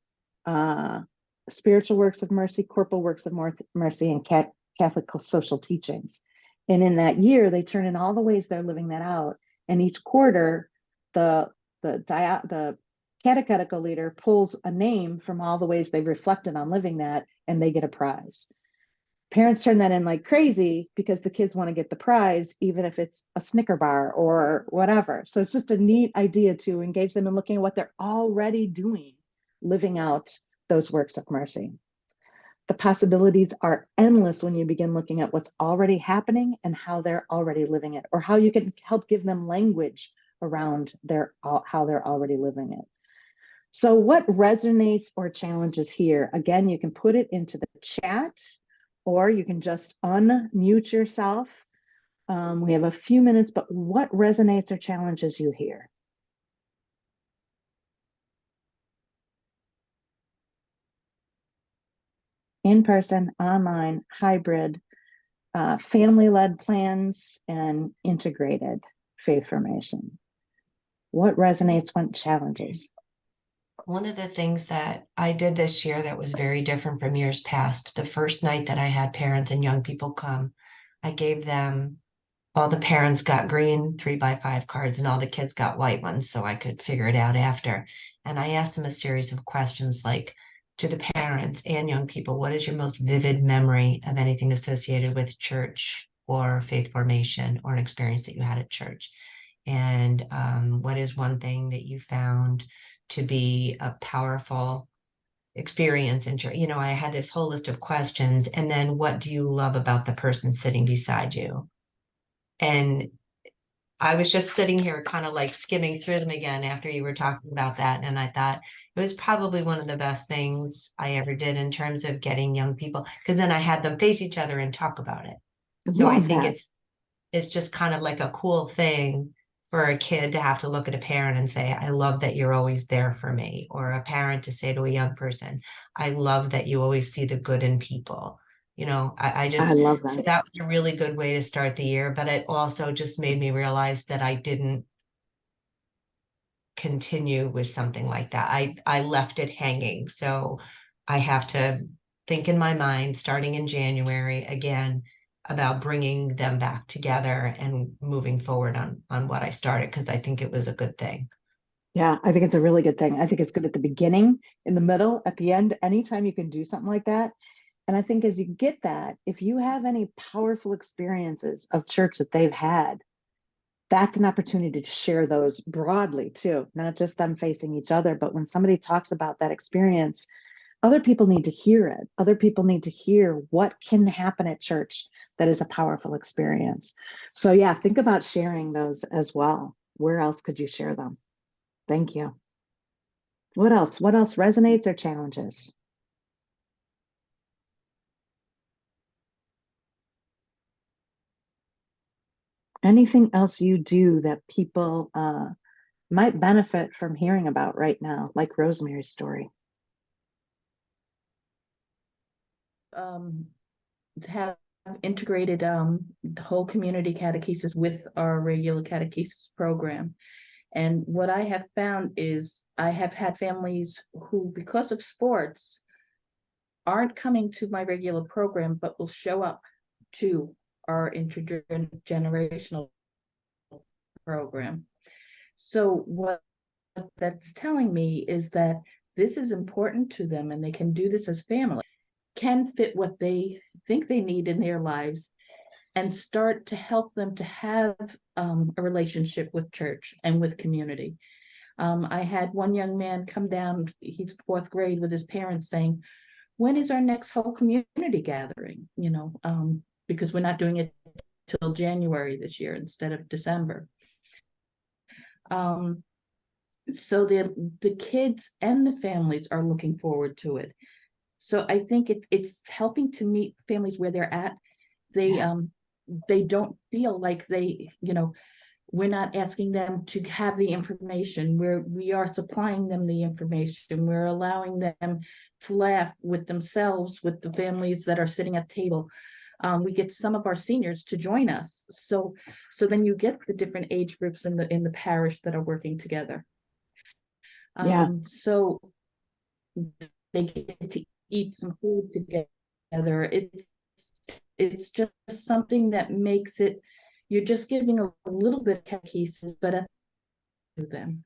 Spiritual works of mercy, corporal works of mercy, and Catholic social teachings. And in that year, they turn in all the ways they're living that out. And each quarter, the catechetical leader pulls a name from all the ways they've reflected on living that, and they get a prize. Parents turn that in like crazy because the kids want to get the prize, even if it's a Snicker bar or whatever. So it's just a neat idea to engage them in looking at what they're already doing, living out those works of mercy. The possibilities are endless when you begin looking at what's already happening and how they're already living it, or how you can help give them language around how they're already living it. So what resonates or challenges here? Again, you can put it into the chat, or you can just unmute yourself. We have a few minutes, but what resonates or challenges you here? In person, online, hybrid, family-led plans, and integrated faith formation. What resonates, what challenges? One of the things that I did this year that was very different from years past, the first night that I had parents and young people come, I gave them, all the parents got green 3x5 cards and all the kids got white ones so I could figure it out after. And I asked them a series of questions like, to the parents and young people, what is your most vivid memory of anything associated with church or faith formation or an experience that you had at church? And what is one thing that you found to be a powerful experience in church? I had this whole list of questions. And then what do you love about the person sitting beside you? And I was just sitting here kind of like skimming through them again after you were talking about that. And I thought it was probably one of the best things I ever did in terms of getting young people, because then I had them face each other and talk about it. So I think it's just kind of like a cool thing for a kid to have to look at a parent and say, I love that you're always there for me, or a parent to say to a young person, I love that you always see the good in people. I I just, love so that. that was a really good way to start the year, but it also just made me realize that I didn't continue with something like that. I left it hanging. So I have to think in my mind, starting in January again, about bringing them back together and moving forward on what I started, because I think it was a good thing. Yeah, I think it's a really good thing. I think it's good at the beginning, in the middle, at the end, anytime you can do something like that. And I think as you get that, if you have any powerful experiences of church that they've had, that's an opportunity to share those broadly too, not just them facing each other, but when somebody talks about that experience, other people need to hear it. Other people need to hear what can happen at church that is a powerful experience. So yeah, think about sharing those as well. Where else could you share them? Thank you. What else? What else resonates or challenges? Anything else you do that people might benefit from hearing about right now, like Rosemary's story? Have integrated the whole community catechesis with our regular catechesis program. And what I have found is I have had families who, because of sports, aren't coming to my regular program, but will show up to our intergenerational program. So what that's telling me is that this is important to them and they can do this as family, can fit what they think they need in their lives, and start to help them to have a relationship with church and with community. I had one young man come down, he's fourth grade, with his parents saying, when is our next whole community gathering? Because we're not doing it till January this year instead of December. So the kids and the families are looking forward to it. So I think it's helping to meet families where they're at. They don't feel like we're not asking them to have the information. We are supplying them the information. We're allowing them to laugh with themselves, with the families that are sitting at the table. We get some of our seniors to join us. So then you get the different age groups in the parish that are working together. Yeah. So they get to eat some food together. It's just something that makes it, you're just giving a little bit of catechesis, but to them.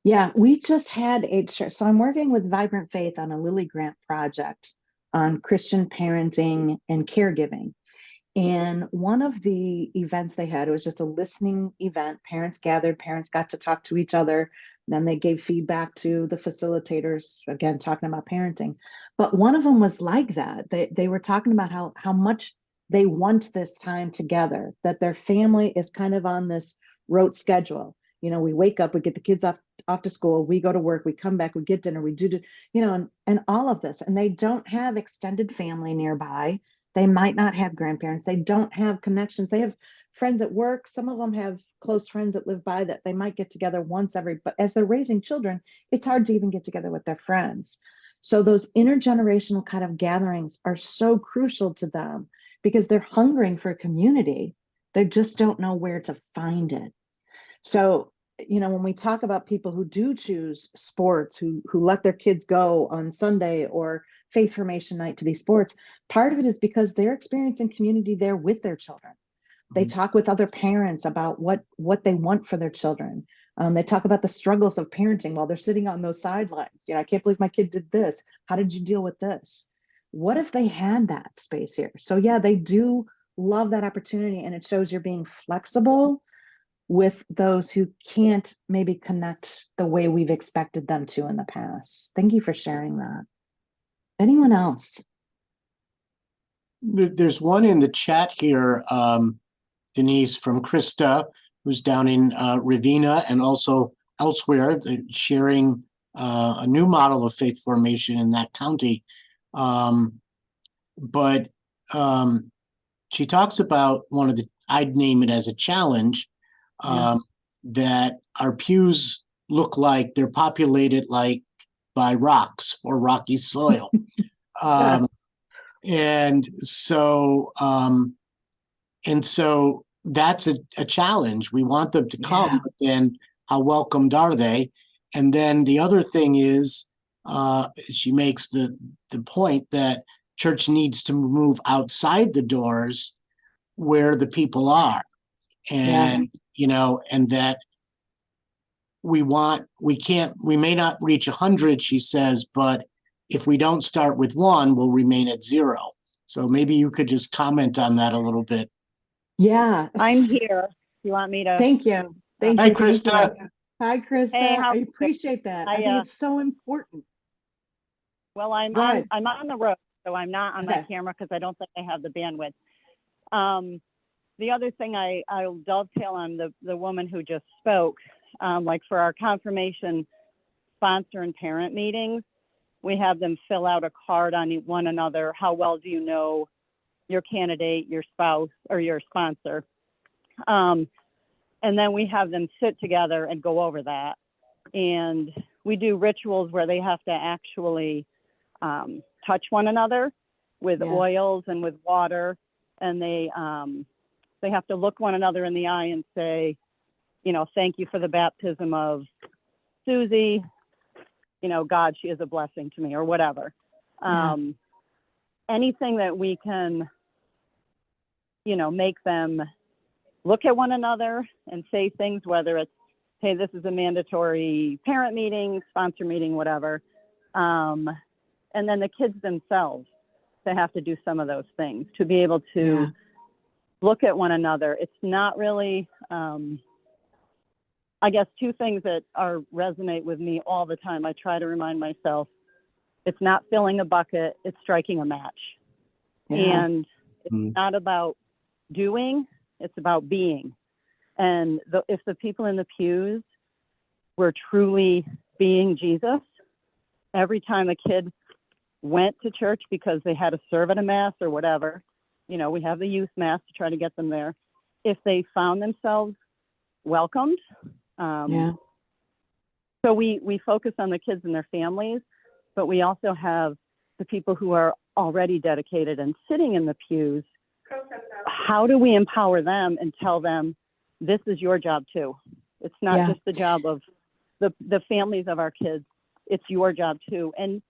Yeah, we just had a church. So I'm working with Vibrant Faith on a Lilly Grant project on Christian parenting and caregiving. And one of the events they had, it was just a listening event. Parents gathered, parents got to talk to each other. Then they gave feedback to the facilitators, again, talking about parenting. But one of them was like that. They were talking about how much they want this time together, that their family is kind of on this rote schedule. We wake up, we get the kids off to school, we go to work, we come back, we get dinner, we do, and all of this. And they don't have extended family nearby. They might not have grandparents. They don't have connections. They have friends at work. Some of them have close friends that live by that they might get together once but as they're raising children, it's hard to even get together with their friends. So those intergenerational kind of gatherings are so crucial to them because they're hungering for community. They just don't know where to find it. So, when we talk about people who do choose sports, who let their kids go on Sunday or faith formation night to these sports, part of it is because they're experiencing community there with their children. They talk with other parents about what they want for their children. They talk about the struggles of parenting while they're sitting on those sidelines. I can't believe my kid did this. How did you deal with this? What if they had that space here? So yeah, they do love that opportunity, and it shows you're being flexible with those who can't maybe connect the way we've expected them to in the past. Thank you for sharing that. Anyone else? There's one in the chat here, Denise, from Krista, who's down in Ravenna and also elsewhere, sharing a new model of faith formation in that county. But she talks about I'd name it as a challenge, Yeah. that our pews look like they're populated like by rocks or rocky soil. And so that's a challenge. We want them to come, Yeah. but then how welcomed are they? And then the other thing is, she makes the point that church needs to move outside the doors where the people are. And, and that we may not reach 100, she says, but if we don't start with one, we'll remain at 0. So maybe you could just comment on that a little bit. Yeah. I'm here. You want me to? Thank you. Thank Hi, you. Thank Krista. you. Hi, Krista. Hey, how I are you? appreciate that. I I, think it's so important. Well, I'm Go ahead. on the road, so I'm not on my Okay. camera because I don't think I have the bandwidth. The other thing I'll dovetail on the woman who just spoke, like for our confirmation sponsor and parent meetings, we have them fill out a card on one another. How well do you know your candidate, your spouse, or your sponsor? And then we have them sit together and go over that. And we do rituals where they have to actually touch one another with oils and with water. And they have to look one another in the eye and say, thank you for the baptism of Susie. God, she is a blessing to me, or whatever. Anything that we can, make them look at one another and say things, whether it's, hey, this is a mandatory parent meeting, sponsor meeting, whatever. And then the kids themselves, they have to do some of those things to be able to look at one another. It's not really, I guess, two things that resonate with me all the time. I try to remind myself, it's not filling a bucket, it's striking a match. And it's not about doing, it's about being. And if the people in the pews were truly being Jesus, every time a kid went to church because they had to serve at a mass or whatever, we have the youth mass to try to get them there. If they found themselves welcomed, so we focus on the kids and their families, but we also have the people who are already dedicated and sitting in the pews. How do we empower them and tell them, this is your job too? It's not just the job of the families of our kids. It's your job too. And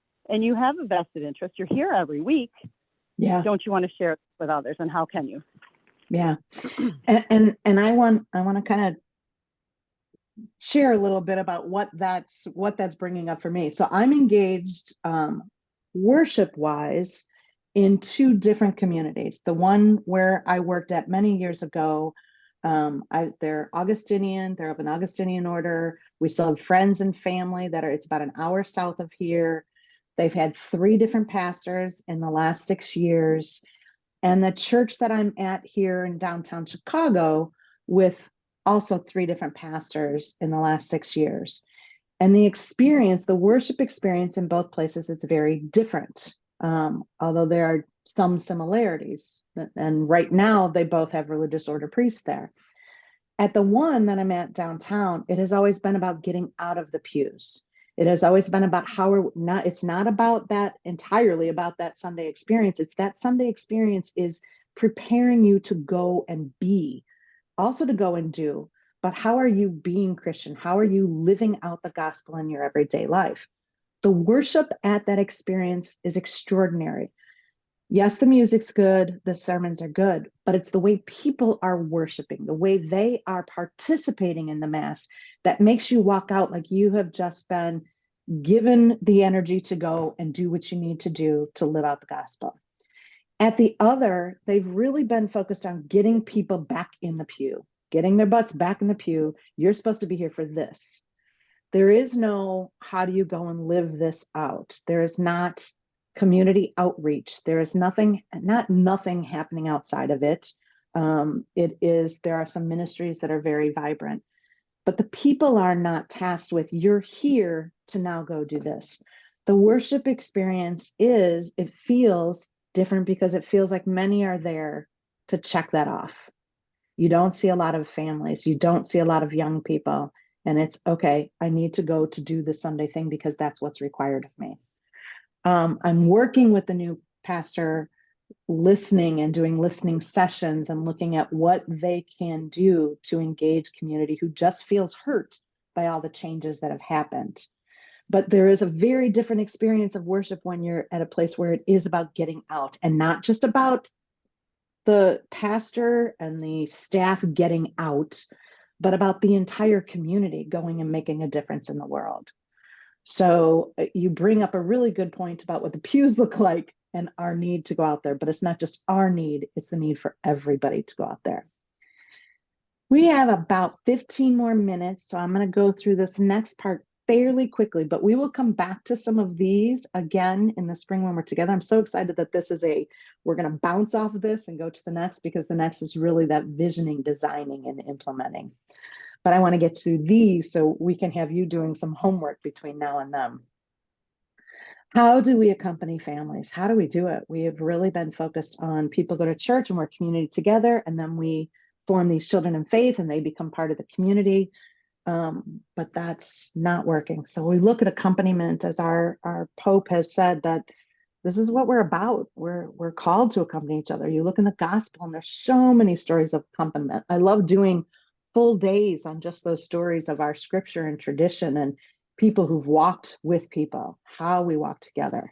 you have a vested interest. You're here every week. Don't you want to share it with others? And how can you? And I want to kind of share a little bit about what that's bringing up for me. So I'm engaged worship wise in 2 different communities. The one where I worked at many years ago, they're Augustinian, they're of an Augustinian order. We still have friends and family it's about an hour south of here. They've had 3 different pastors in the last 6 years. And the church that I'm at here in downtown Chicago, with also 3 different pastors in the last 6 years. And the worship experience in both places is very different, although there are some similarities. And right now, they both have religious order priests there. At the one that I'm at downtown, it has always been about getting out of the pews. It has always been about it's not about that entirely about that Sunday experience. It's that Sunday experience is preparing you to go and be, also to go and do. But how are you being Christian? How are you living out the gospel in your everyday life? The worship at that experience is extraordinary. Yes, the music's good, the sermons are good, but it's the way people are worshiping, the way they are participating in the Mass that makes you walk out like you have just been given the energy to go and do what you need to do to live out the gospel. At the other, they've really been focused on getting people back in the pew, getting their butts back in the pew. You're supposed to be here for this. There is no, how do you go and live this out? There is not community outreach. There is nothing happening outside of it. There are some ministries that are very vibrant, but the people are not tasked with, you're here to now go do this. The worship experience it feels different because it feels like many are there to check that off. You don't see a lot of families. You don't see a lot of young people. And it's okay, I need to go to do the Sunday thing because that's what's required of me. I'm working with the new pastor, listening and doing listening sessions and looking at what they can do to engage community who just feels hurt by all the changes that have happened. But there is a very different experience of worship when you're at a place where it is about getting out and not just about the pastor and the staff getting out, but about the entire community going and making a difference in the world. So you bring up a really good point about what the pews look like and our need to go out there, but it's not just our need, it's the need for everybody to go out there. We have about 15 more minutes, so I'm going to go through this next part fairly quickly, but we will come back to some of these again in the spring when we're together. I'm so excited that this is we're going to bounce off of this and go to the next, because the next is really that visioning, designing, and implementing. But I want to get to these so we can have you doing some homework between now and then. How do we accompany families? How do we do it? We have really been focused on people go to church and we're community together, and then we form these children in faith and they become part of the community. But that's not working. So we look at accompaniment as our Pope has said that this is what we're about. We're called to accompany each other. You look in the gospel and there's so many stories of accompaniment. I love doing full days on just those stories of our scripture and tradition and people who've walked with people, how we walk together.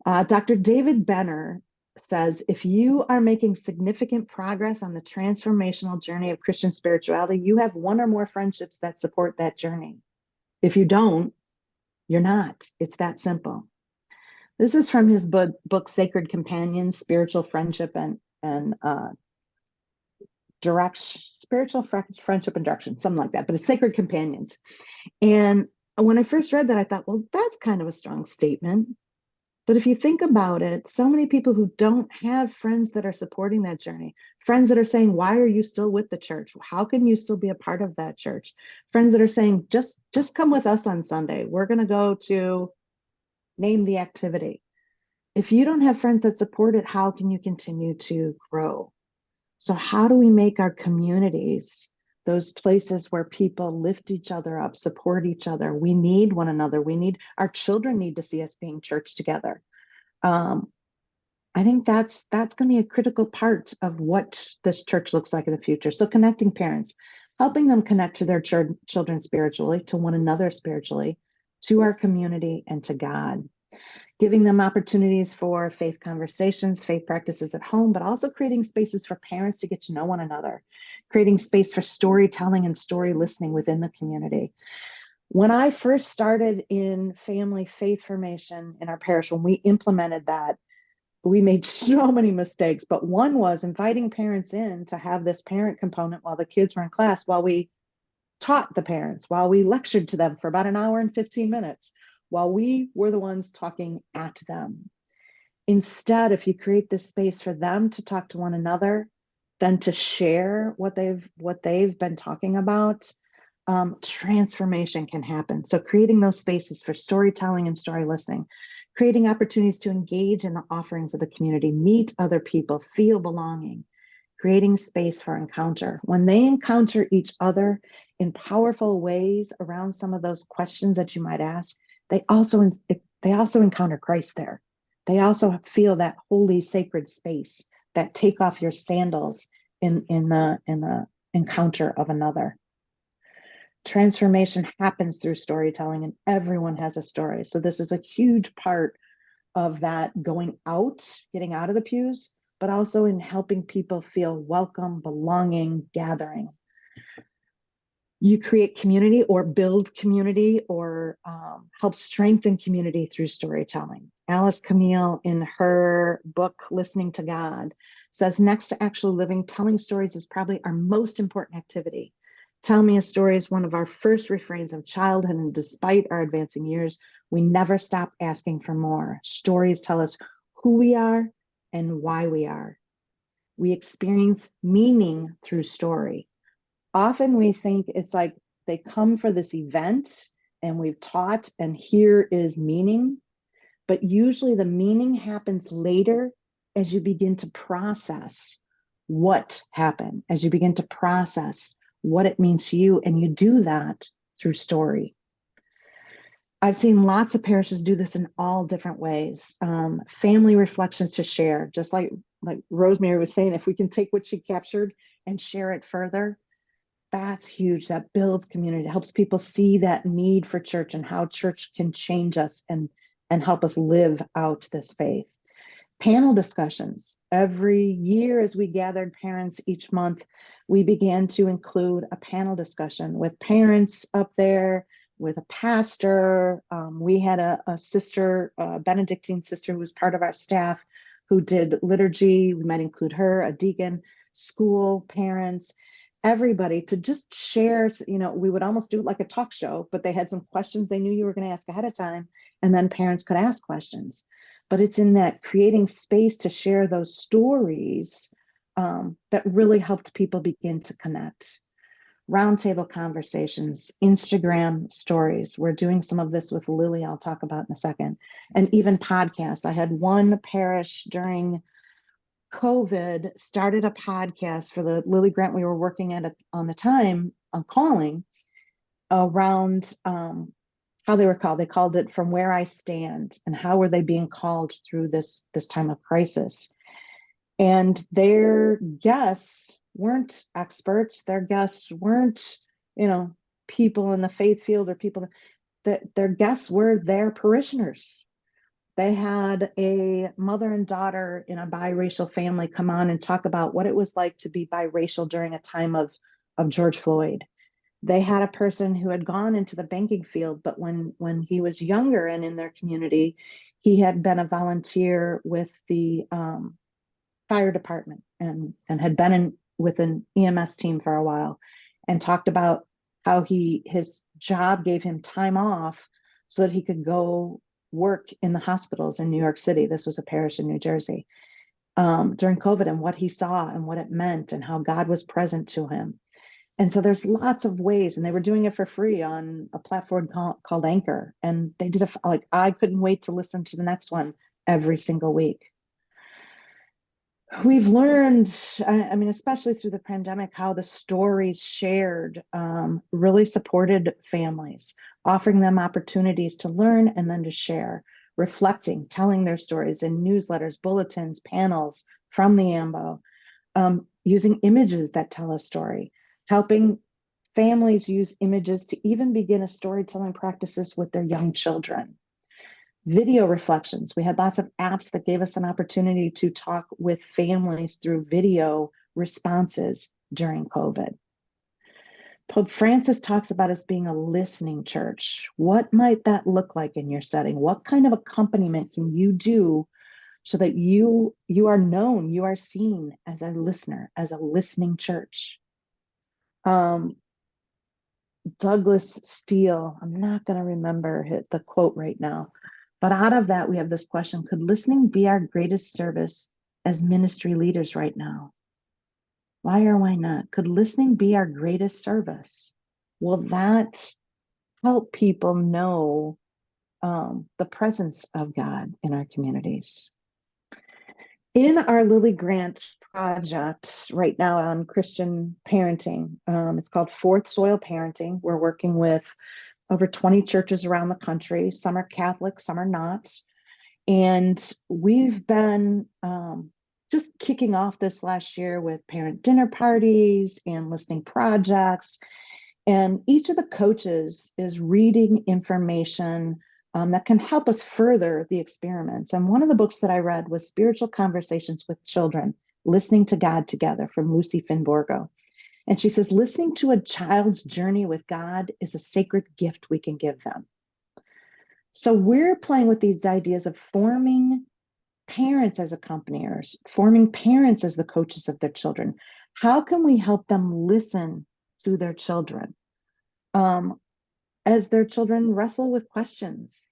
Dr. David Benner says, if you are making significant progress on the transformational journey of Christian spirituality, you have one or more friendships that support that journey. If you don't, you're not. It's that simple. This is from his book Sacred Companions, Spiritual Friendship and Direction, Spiritual Friendship and Direction, something like that, but it's Sacred Companions. And when I first read that, I thought, well, that's kind of a strong statement. But if you think about it, so many people who don't have friends that are supporting that journey, friends that are saying, why are you still with the church? How can you still be a part of that church? Friends that are saying, just come with us on Sunday. We're going to go to name the activity. If you don't have friends that support it, how can you continue to grow? So how do we make our communities those places where people lift each other up, support each other? We need one another. Our children need to see us being church together. I think that's going to be a critical part of what this church looks like in the future. So connecting parents, helping them connect to their children spiritually, to one another spiritually, to our community, and to God. Giving them opportunities for faith conversations, faith practices at home, but also creating spaces for parents to get to know one another, creating space for storytelling and story listening within the community. When I first started in family faith formation in our parish, when we implemented that, we made so many mistakes, but one was inviting parents in to have this parent component while the kids were in class, while we taught the parents, while we lectured to them for about an hour and 15 minutes. While we were the ones talking at them. Instead, if you create this space for them to talk to one another, then to share what they've been talking about, transformation can happen. So creating those spaces for storytelling and story listening, creating opportunities to engage in the offerings of the community, meet other people, feel belonging, creating space for encounter. When they encounter each other in powerful ways around some of those questions that you might ask, they also encounter Christ there. They also feel that holy, sacred space, that take off your sandals in the encounter of another. Transformation happens through storytelling, and everyone has a story. So this is a huge part of that going out, getting out of the pews, but also in helping people feel welcome, belonging, gathering. You create community or build community or help strengthen community through storytelling. Alice Camille, in her book, Listening to God, says next to actually living, telling stories is probably our most important activity. Tell me a story is one of our first refrains of childhood, and despite our advancing years, we never stop asking for more. Stories tell us who we are and why we are. We experience meaning through story. Often we think it's like they come for this event and we've taught and here is meaning, but usually the meaning happens later as you begin to process what happened, as you begin to process what it means to you. And you do that through story. I've seen lots of parishes do this in all different ways. Family reflections to share, just like Rosemary was saying, if we can take what she captured and share it further, that's huge. That builds community, helps people see that need for church and how church can change us and help us live out this faith. Panel discussions. Every year as we gathered parents each month, we began to include a panel discussion with parents up there, with a pastor. We had a sister, a Benedictine sister who was part of our staff who did liturgy. We might include her, a deacon, school, parents, everybody to just share. We would almost do it like a talk show, but they had some questions they knew you were going to ask ahead of time, and then parents could ask questions. But it's in that creating space to share those stories that really helped people begin to connect. Roundtable conversations, Instagram stories. We're doing some of this with Lily, I'll talk about in a second. And even podcasts. I had one parish during COVID started a podcast for the Lily grant we were working at on the time on calling around how they were called. They called it From Where I Stand, and how were they being called through this time of crisis. And their guests weren't experts. Their guests weren't, people in the faith field or people that their guests were their parishioners. They had a mother and daughter in a biracial family come on and talk about what it was like to be biracial during a time of George Floyd. They had a person who had gone into the banking field, but when he was younger and in their community, he had been a volunteer with the fire department and had been with an EMS team for a while, and talked about how his job gave him time off so that he could go work in the hospitals in New York City. This was a parish in New Jersey during COVID, and what he saw and what it meant and how God was present to him. And so there's lots of ways, and they were doing it for free on a platform called Anchor. And they did I couldn't wait to listen to the next one every single week. We've learned, especially through the pandemic, how the stories shared really supported families, offering them opportunities to learn and then to share, reflecting, telling their stories in newsletters, bulletins, panels from the AMBO, using images that tell a story, helping families use images to even begin a storytelling practices with their young children. Video reflections. We had lots of apps that gave us an opportunity to talk with families through video responses during COVID. Pope Francis talks about us being a listening church. What might that look like in your setting? What kind of accompaniment can you do so that you are known, you are seen as a listener, as a listening church? Douglas Steele, I'm not going to remember the quote right now, but out of that, we have this question: could listening be our greatest service as ministry leaders right now? Why or why not? Could listening be our greatest service? Will that help people know the presence of God in our communities? In our Lily Grant project right now on Christian parenting, it's called Fourth Soil Parenting. We're working with over 20 churches around the country. Some are Catholic, some are not. And we've been just kicking off this last year with parent dinner parties and listening projects. And each of the coaches is reading information that can help us further the experiments. And one of the books that I read was Spiritual Conversations with Children, Listening to God Together, from Lucy Finborgo. And she says, listening to a child's journey with God is a sacred gift we can give them. So we're playing with these ideas of forming parents as accompaniers, forming parents as the coaches of their children. How can we help them listen to their children as their children wrestle with questions,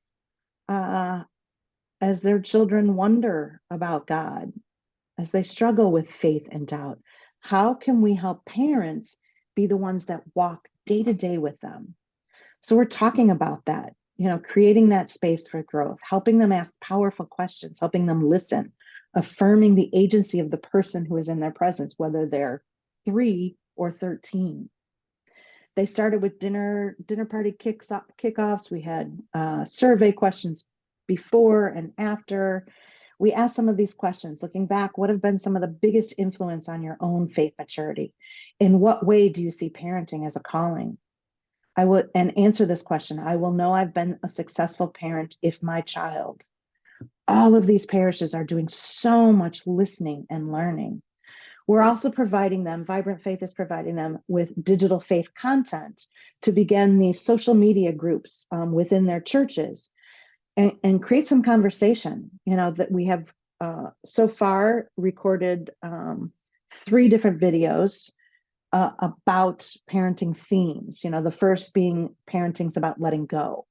as their children wonder about God, as they struggle with faith and doubt? How can we help parents be the ones that walk day to day with them? So we're talking about that, creating that space for growth, helping them ask powerful questions, helping them listen, affirming the agency of the person who is in their presence, whether they're 3 or 13. They started with dinner party kickoffs. We had survey questions before and after. We asked some of these questions. Looking back, what have been some of the biggest influence on your own faith maturity? In what way do you see parenting as a calling? And answer this question. I will know I've been a successful parent if my child. All of these parishes are doing so much listening and learning. We're also providing them, Vibrant Faith is providing them with digital faith content to begin these social media groups within their churches and create some conversation. You know, that we have so far recorded 3 different videos about parenting themes. You know, the first being parenting's about letting go.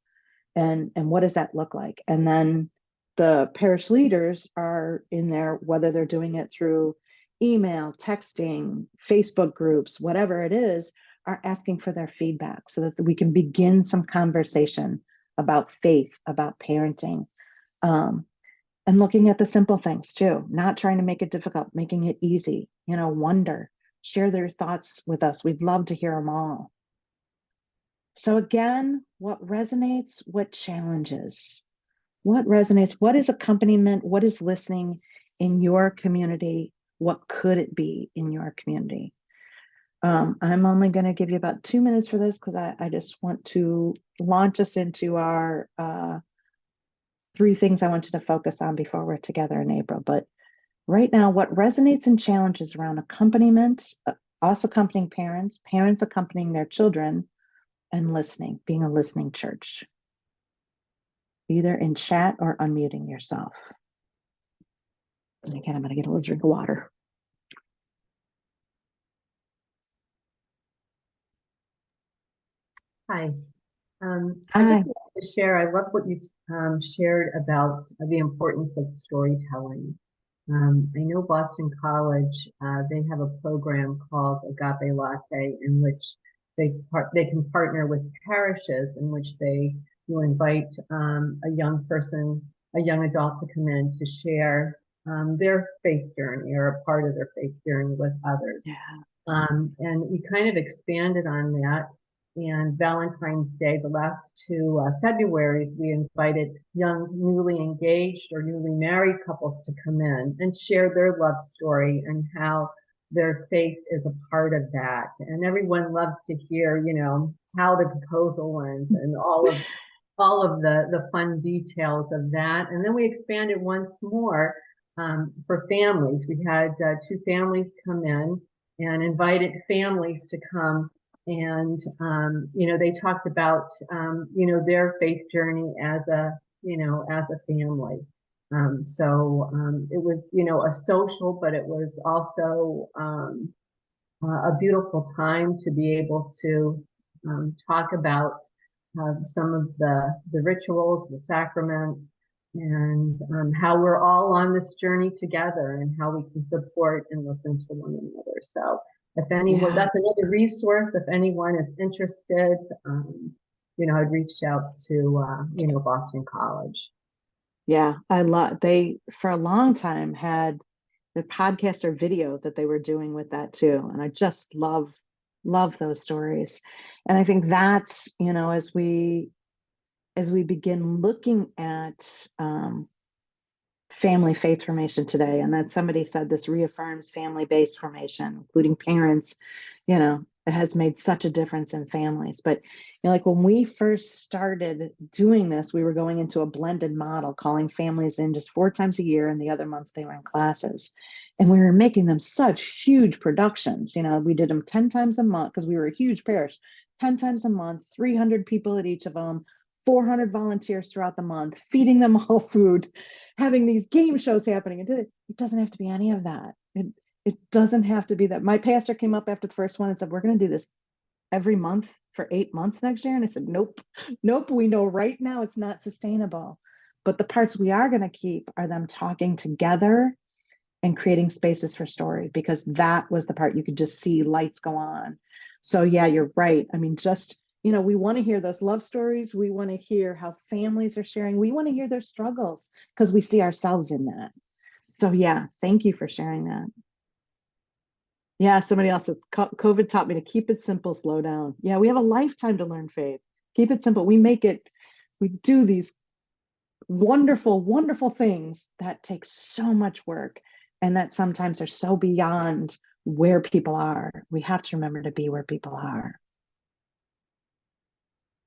And what does that look like? And then the parish leaders are in there, whether they're doing it through email, texting, Facebook groups, whatever it is, are asking for their feedback so that we can begin some conversation about faith, about parenting, and looking at the simple things too, not trying to make it difficult, making it easy, you know, wonder, share their thoughts with us. We'd love to hear them all. So again, what resonates, what challenges, what resonates, what is accompaniment, what is listening in your community? What could it be in your community? I'm only going to give you about 2 minutes for this because I just want to launch us into our 3 things I want you to focus on before we're together in April. But right now, what resonates and challenges around accompaniment, us accompanying parents, parents accompanying their children, and listening, being a listening church, either in chat or unmuting yourself. And again, I'm going to get a little drink of water. Hi. Hi. I just wanted to share, I love what you shared about the importance of storytelling. I know Boston College, they have a program called Agape Latte in which they can partner with parishes in which they will invite a young person, a young adult to come in to share their faith journey or a part of their faith journey with others. Yeah. And we kind of expanded on that. And Valentine's Day, the last 2 Februaries, we invited young, newly engaged or newly married couples to come in and share their love story and how their faith is a part of that. And everyone loves to hear, you know, how the proposal went and all of the fun details of that. And then we expanded once more for families. We had 2 families come in and invited families to come. And, you know, they talked about, you know, their faith journey as a, you know, as a family. It was, you know, a social, but it was also a beautiful time to be able to talk about some of the rituals, the sacraments, and how we're all on this journey together and how we can support and listen to one another. So if anyone, that's another resource. If anyone is interested, you know, I'd reach out to, you know, Boston College. Yeah, they for a long time had the podcast or video that they were doing with that too. And I just love those stories. And I think that's, you know, as we begin looking at family faith formation today, and that somebody said this reaffirms family-based formation, including parents, you know, it has made such a difference in families. But, you know, like when we first started doing this, we were going into a blended model, calling families in just 4 times a year, and the other months they were in classes. And we were making them such huge productions. You know, we did them 10 times a month because we were a huge parish, 10 times a month, 300 people at each of them, 400 volunteers throughout the month, feeding them all food, having these game shows happening. It doesn't have to be any of that. It doesn't have to be that. My pastor came up after the first one and said, we're going to do this every month for 8 months next year. And I said, nope, we know right now it's not sustainable. But the parts we are going to keep are them talking together and creating spaces for story, because that was the part you could just see lights go on. So yeah, you're right. I mean, just, you know, we want to hear those love stories. We want to hear how families are sharing. We want to hear their struggles because we see ourselves in that. So yeah, thank you for sharing that. Yeah, somebody else says COVID taught me to keep it simple, slow down. Yeah, we have a lifetime to learn faith. Keep it simple. We do these wonderful, wonderful things that take so much work and that sometimes are so beyond where people are. We have to remember to be where people are.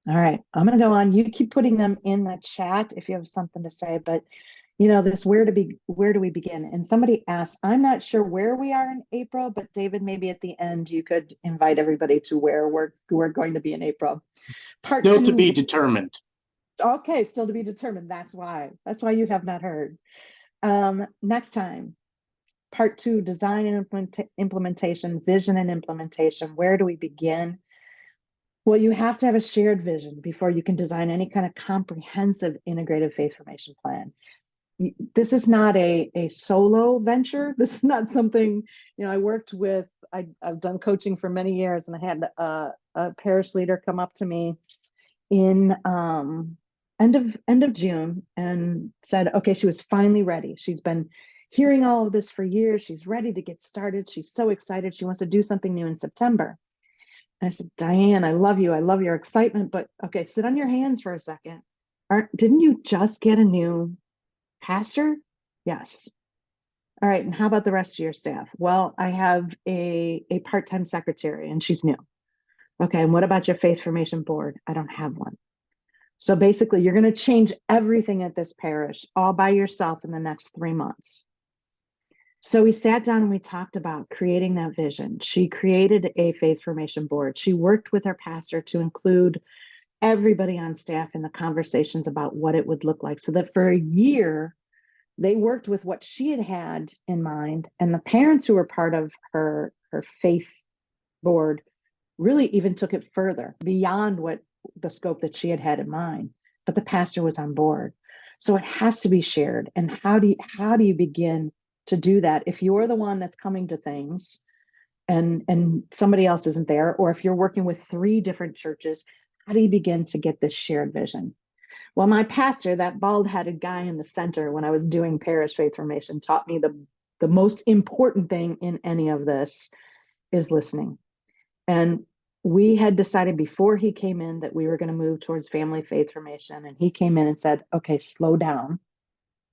All right, I'm going to go on. You keep putting them in the chat if you have something to say, but this where do we begin? And somebody asked, I'm not sure where we are in April, but David, maybe at the end you could invite everybody to where we're going to be in April. Part Still two, to be determined. Okay, still to be determined. That's why you have not heard. Next time, part 2, design and implementation, vision and implementation. Where do we begin? Well, you have to have a shared vision before you can design any kind of comprehensive integrated faith formation plan. This is not a solo venture. This is not something, I worked with, I've done coaching for many years, and I had a parish leader come up to me in end of June and said, okay, she was finally ready. She's been hearing all of this for years. She's ready to get started. She's so excited. She wants to do something new in September. And I said, Diane, I love you. I love your excitement, but okay, sit on your hands for a second. Didn't you just get a new pastor? Yes. All right. And how about the rest of your staff? Well, I have a part-time secretary and she's new. Okay. And what about your faith formation board? I don't have one. So basically, you're going to change everything at this parish all by yourself in the next 3 months. So we sat down and we talked about creating that vision. She created a faith formation board. She worked with her pastor to include everybody on staff in the conversations about what it would look like, so that for a year, they worked with what she had in mind. And the parents who were part of her faith board really even took it further beyond what the scope that she had in mind, but the pastor was on board. So it has to be shared. And how do you begin to do that if you're the one that's coming to things and somebody else isn't there, or if you're working with 3 different churches? How do you begin to get this shared vision? Well, my pastor, that bald-headed guy in the center, when I was doing parish faith formation, taught me the most important thing in any of this is listening. And we had decided before he came in that we were going to move towards family faith formation. And he came in and said, okay, slow down.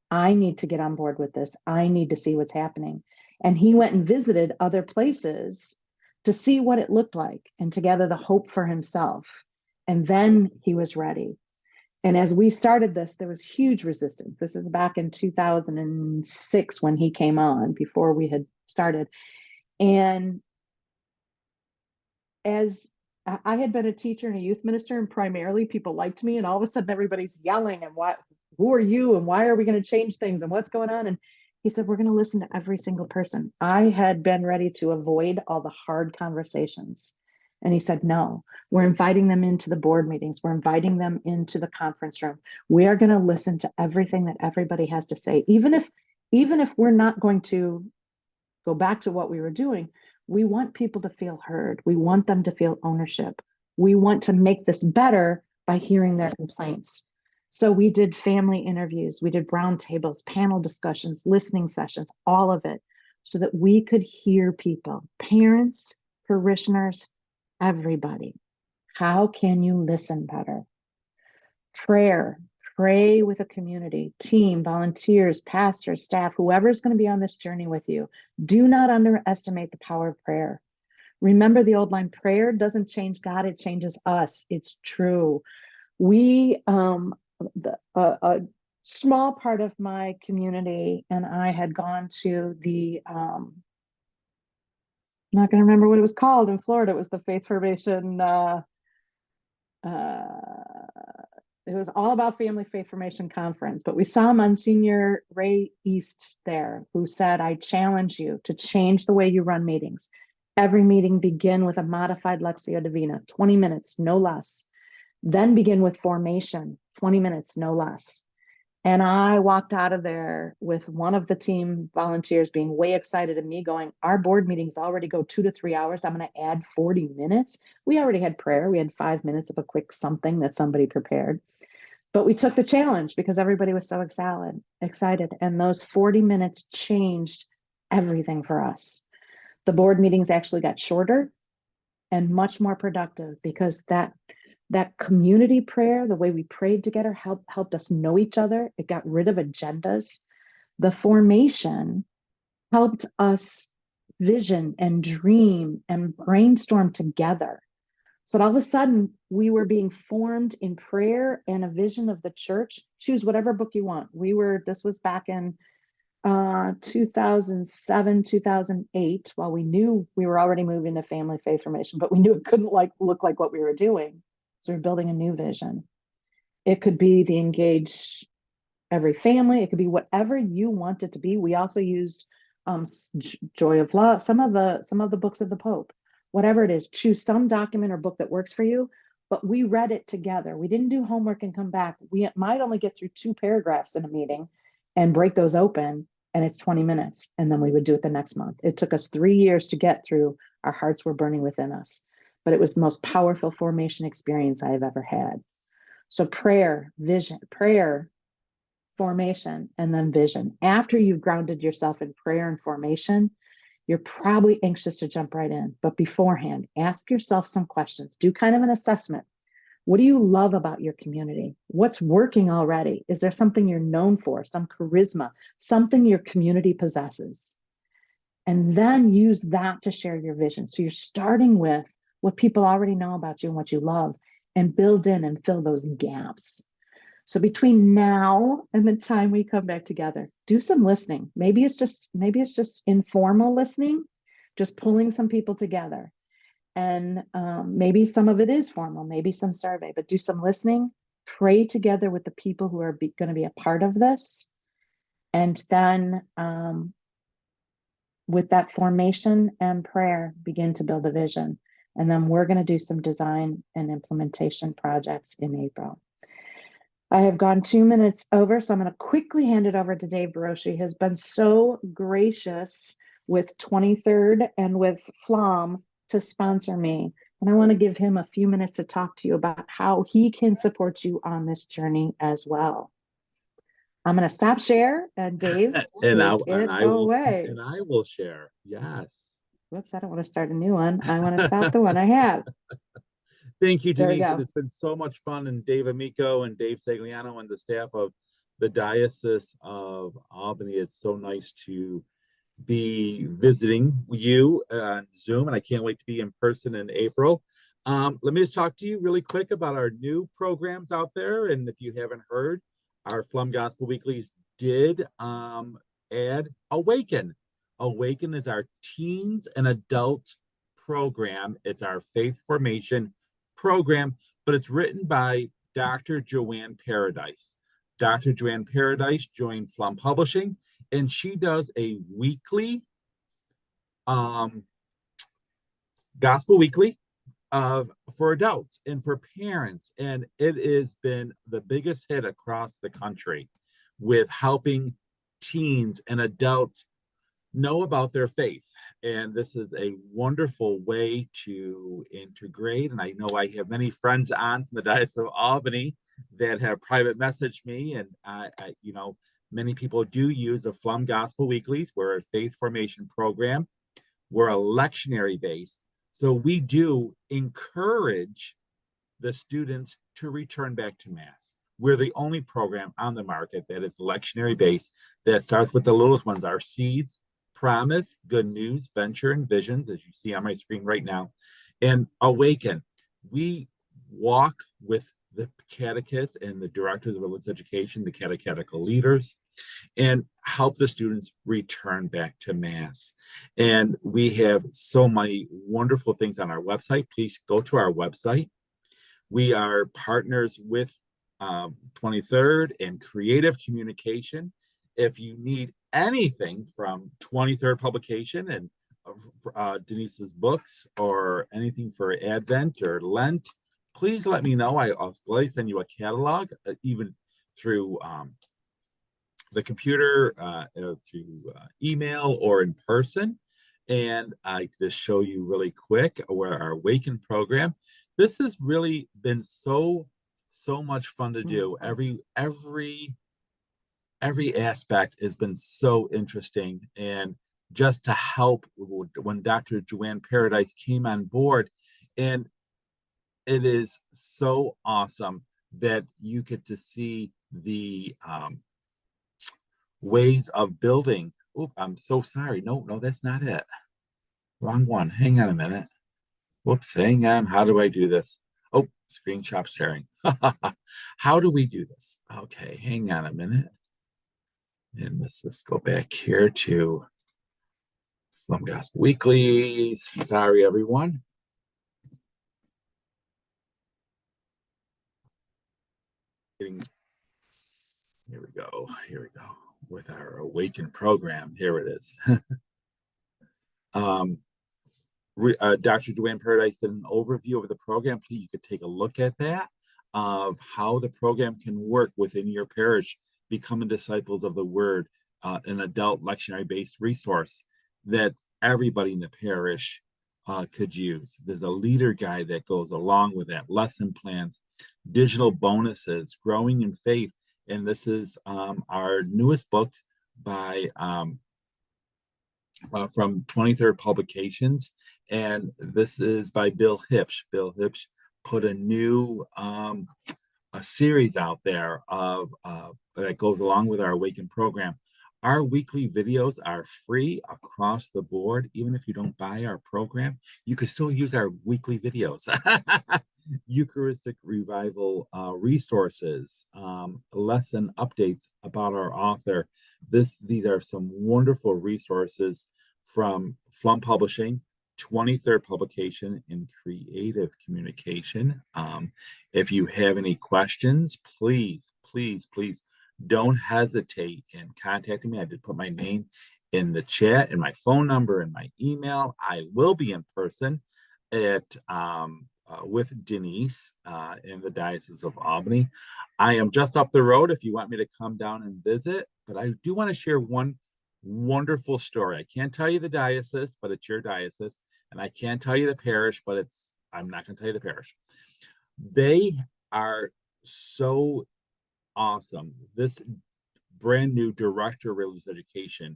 I need to get on board with this. I need to see what's happening. And he went and visited other places to see what it looked like and to gather the hope for himself. And then he was ready. And as we started this, there was huge resistance. This is back in 2006 when he came on, before we had started. And as I had been a teacher and a youth minister, and primarily people liked me, and all of a sudden everybody's yelling, and who are you, and why are we going to change things, and what's going on? And he said, we're going to listen to every single person. I had been ready to avoid all the hard conversations. And he said, no, we're inviting them into the board meetings. We're inviting them into the conference room. We are going to listen to everything that everybody has to say. Even if we're not going to go back to what we were doing, we want people to feel heard. We want them to feel ownership. We want to make this better by hearing their complaints. So we did family interviews, we did round tables, panel discussions, listening sessions, all of it, so that we could hear people, parents, parishioners, everybody. How can you listen better? Pray with a community, team, volunteers, pastors, staff, whoever's going to be on this journey with you. Do not underestimate the power of prayer. Remember the old line, prayer doesn't change God, it changes us. It's true. A small part of my community and I had gone to the, I'm not going to remember what it was called in Florida. It was the Faith Formation, it was all about family faith formation conference, but we saw Monsignor Ray East there, who said, I challenge you to change the way you run meetings. Every meeting begin with a modified Lectio Divina, 20 minutes, no less. Then begin with formation, 20 minutes, no less. And I walked out of there with one of the team volunteers being way excited and me going, our board meetings already go 2 to 3 hours. I'm going to add 40 minutes. We already had prayer. We had 5 minutes of a quick something that somebody prepared. But we took the challenge because everybody was so excited. And those 40 minutes changed everything for us. The board meetings actually got shorter and much more productive because that community prayer, the way we prayed together, helped us know each other. It got rid of agendas. The formation helped us vision and dream and brainstorm together. So all of a sudden, we were being formed in prayer and a vision of the church. Choose whatever book you want. This was back in 2007, 2008, while we knew we were already moving to family faith formation, but we knew it couldn't look like what we were doing. So we're building a new vision. It could be the engage every family. It could be whatever you want it to be. We also used Joy of Love, some of the books of the Pope, whatever it is. Choose some document or book that works for you. But we read it together. We didn't do homework and come back. We might only get through 2 paragraphs in a meeting and break those open, and it's 20 minutes. And then we would do it the next month. It took us 3 years to get through. Our hearts were burning within us. But it was the most powerful formation experience I have ever had. So prayer, vision, prayer, formation, and then vision. After you've grounded yourself in prayer and formation, you're probably anxious to jump right in. But beforehand, ask yourself some questions. Do kind of an assessment. What do you love about your community? What's working already? Is there something you're known for, some charisma, something your community possesses? And then use that to share your vision. So you're starting with what people already know about you and what you love, and build in and fill those gaps. So between now and the time we come back together, do some listening. Maybe it's just informal listening, just pulling some people together. And maybe some of it is formal, maybe some survey, but do some listening, pray together with the people who are going to be a part of this. And then with that formation and prayer, begin to build a vision. And then we're going to do some design and implementation projects in April. I have gone 2 minutes over, so I'm going to quickly hand it over to Dave Baroshi. He has been so gracious with 23rd and with FLOM to sponsor me. And I want to give him a few minutes to talk to you about how he can support you on this journey as well. I'm going to stop share, and Dave, and I away. and I will share. Yes. Whoops, I don't want to start a new one. I want to stop the one I have. Thank you, There we Denise. go. It's been so much fun, and Dave Amico and Dave Sagliano and the staff of the Diocese of Albany. It's so nice to be visiting you on Zoom, and I can't wait to be in person in April. Let me just talk to you really quick about our new programs out there. And if you haven't heard, our Flum Gospel Weeklies did add Awaken. Awaken is our teens and adult program. It's our faith formation program, but it's written by Dr. Joanne Paradise. Dr. Joanne Paradise joined Flum Publishing, and she does a weekly gospel weekly for adults and for parents. And it has been the biggest hit across the country with helping teens and adults know about their faith. And this is a wonderful way to integrate. And I know I have many friends on from the Diocese of Albany that have private messaged me, and many people do use the Flum Gospel Weeklies. We're a faith formation program. We're a lectionary base. So we do encourage the students to return back to Mass. We're the only program on the market that is lectionary based, that starts with the littlest ones, our seeds, promise, good news, venture, and visions, as you see on my screen right now, and awaken. We walk with the catechists and the directors of religious education, the catechetical leaders, and help the students return back to Mass. And we have so many wonderful things on our website. Please go to our website. We are partners with 23rd and Creative Communication. If you need anything from 23rd publication and Denise's books, or anything for Advent or Lent, please let me know. I'll gladly send you a catalog, even through the computer, through email, or in person. And I just show you really quick where our Awaken program. This has really been so so much fun to do. Every aspect has been so interesting, and just to help when Dr. Joanne Paradise came on board, and it is so awesome that you get to see the ways of building. Oh, I'm so sorry. No, that's not it. Wrong one. Hang on a minute. Whoops, hang on. How do I do this? Oh, screen shop sharing. How do we do this? Okay, hang on a minute. And let's go back here to Slum Gospel Weeklies. Sorry, everyone. Here we go. Here we go. With our Awaken program. Here it is. Dr. Joanne Paradise did an overview of the program. Please, you could take a look at that, of how the program can work within your parish, becoming disciples of the word, an adult lectionary-based resource that everybody in the parish could use. There's a leader guide that goes along with that, lesson plans, digital bonuses, growing in faith. And this is our newest book by from 23rd Publications, and this is by Bill Hipsch. Bill Hipsch put a new a series out there of that goes along with our Awaken program. Our weekly videos are free across the board. Even if you don't buy our program, you can still use our weekly videos. Eucharistic revival resources, lesson updates about our author. These are some wonderful resources from Flum Publishing, 23rd Publication in Creative Communication. If you have any questions, please don't hesitate in contacting me. I did put my name in the chat and my phone number and my email. I will be in person at with Denise in the Diocese of Albany. I am just up the road if you want me to come down and visit, but I do want to share one wonderful story. I can't tell you the diocese, but it's your diocese, and I can't tell you the parish, but I'm not going to tell you the parish. They are so awesome. This brand new director of religious education,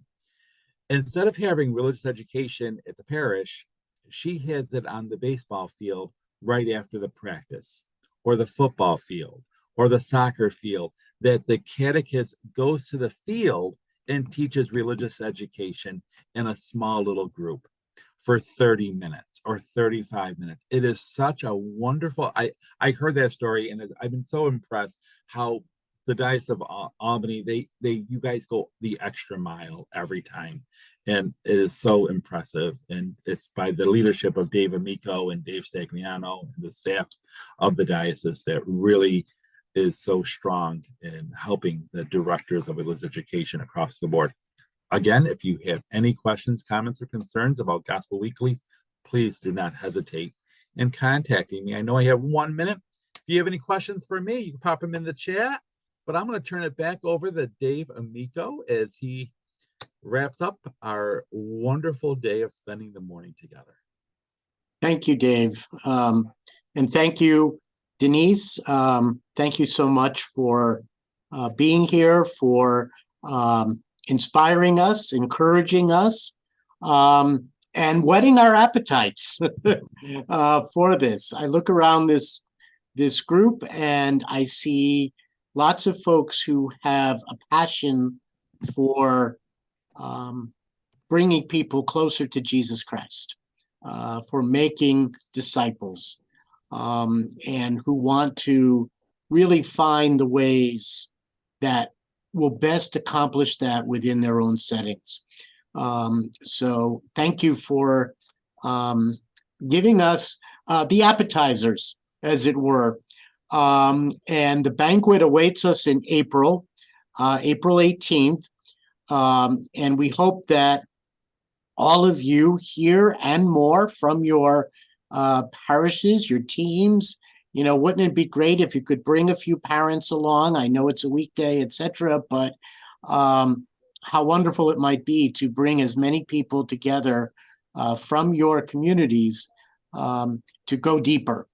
instead of having religious education at the parish, she has it on the baseball field right after the practice, or the football field, or the soccer field, that the catechist goes to the field and teaches religious education in a small little group for 30 minutes or 35 minutes. It is such a wonderful, I heard that story, and I've been so impressed how the Diocese of Albany, you guys go the extra mile every time. And it is so impressive. And it's by the leadership of Dave Amico and Dave Stagliano and the staff of the diocese that really is so strong in helping the directors of religious education across the board. Again, if you have any questions, comments, or concerns about Gospel Weeklies, please do not hesitate in contacting me. I know I have 1 minute. If you have any questions for me, you can pop them in the chat. But I'm going to turn it back over to Dave Amico as he wraps up our wonderful day of spending the morning together. Thank you, Dave. And thank you, Denise. Thank you so much for being here, for inspiring us, encouraging us, and whetting our appetites for this. I look around this group and I see lots of folks who have a passion for bringing people closer to Jesus Christ, for making disciples, and who want to really find the ways that will best accomplish that within their own settings. So thank you for giving us the appetizers, as it were. And the banquet awaits us in April 18th. And we hope that all of you here and more from your parishes, your teams, wouldn't it be great if you could bring a few parents along? I know it's a weekday, etc., but how wonderful it might be to bring as many people together from your communities to go deeper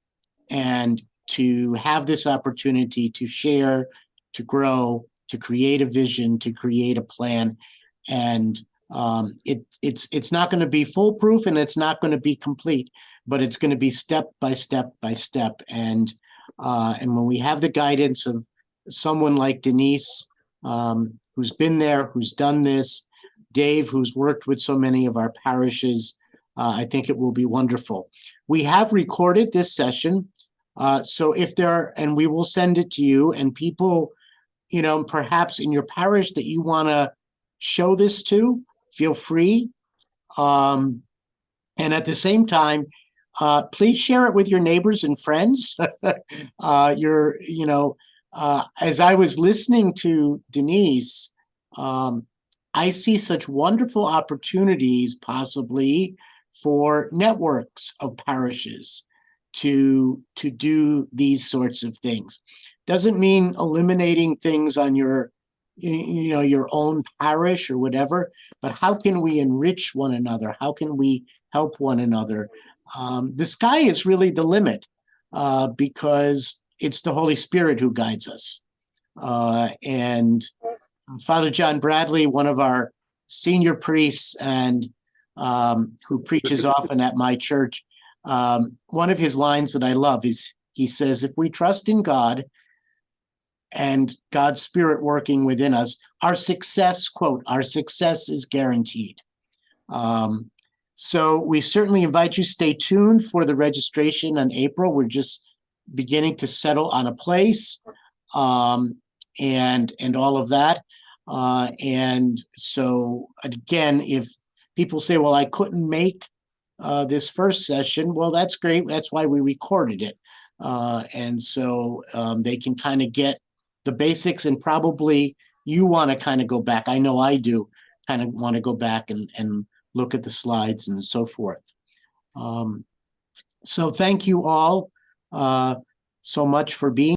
and to have this opportunity to share, to grow, to create a vision, to create a plan. And it's not going to be foolproof, and it's not going to be complete, but it's going to be step by step by step. And when we have the guidance of someone like Denise, who's been there, who's done this, Dave, who's worked with so many of our parishes, I think it will be wonderful. We have recorded this session. So if there are, and we will send it to you, and people, you know, perhaps in your parish that you want to show this to, feel free. And at the same time, please share it with your neighbors and friends. As I was listening to Denise, I see such wonderful opportunities possibly for networks of parishes to do these sorts of things. Doesn't mean eliminating things on your own parish or whatever, but how can we enrich one another? How can we help one another? The sky is really the limit, because it's the Holy Spirit who guides us. And Father John Bradley, one of our senior priests and who preaches often at my church, one of his lines that I love is, he says, if we trust in God and God's Spirit working within us, our success, quote, our success is guaranteed. So we certainly invite you, stay tuned for the registration in April. We're just beginning to settle on a place, and all of that. And so again, if people say, well, I couldn't make this first session, well, that's great. That's why we recorded it. And so they can kind of get the basics, and probably you want to kind of go back. I know I do kind of want to go back and look at the slides and so forth. So thank you all so much for being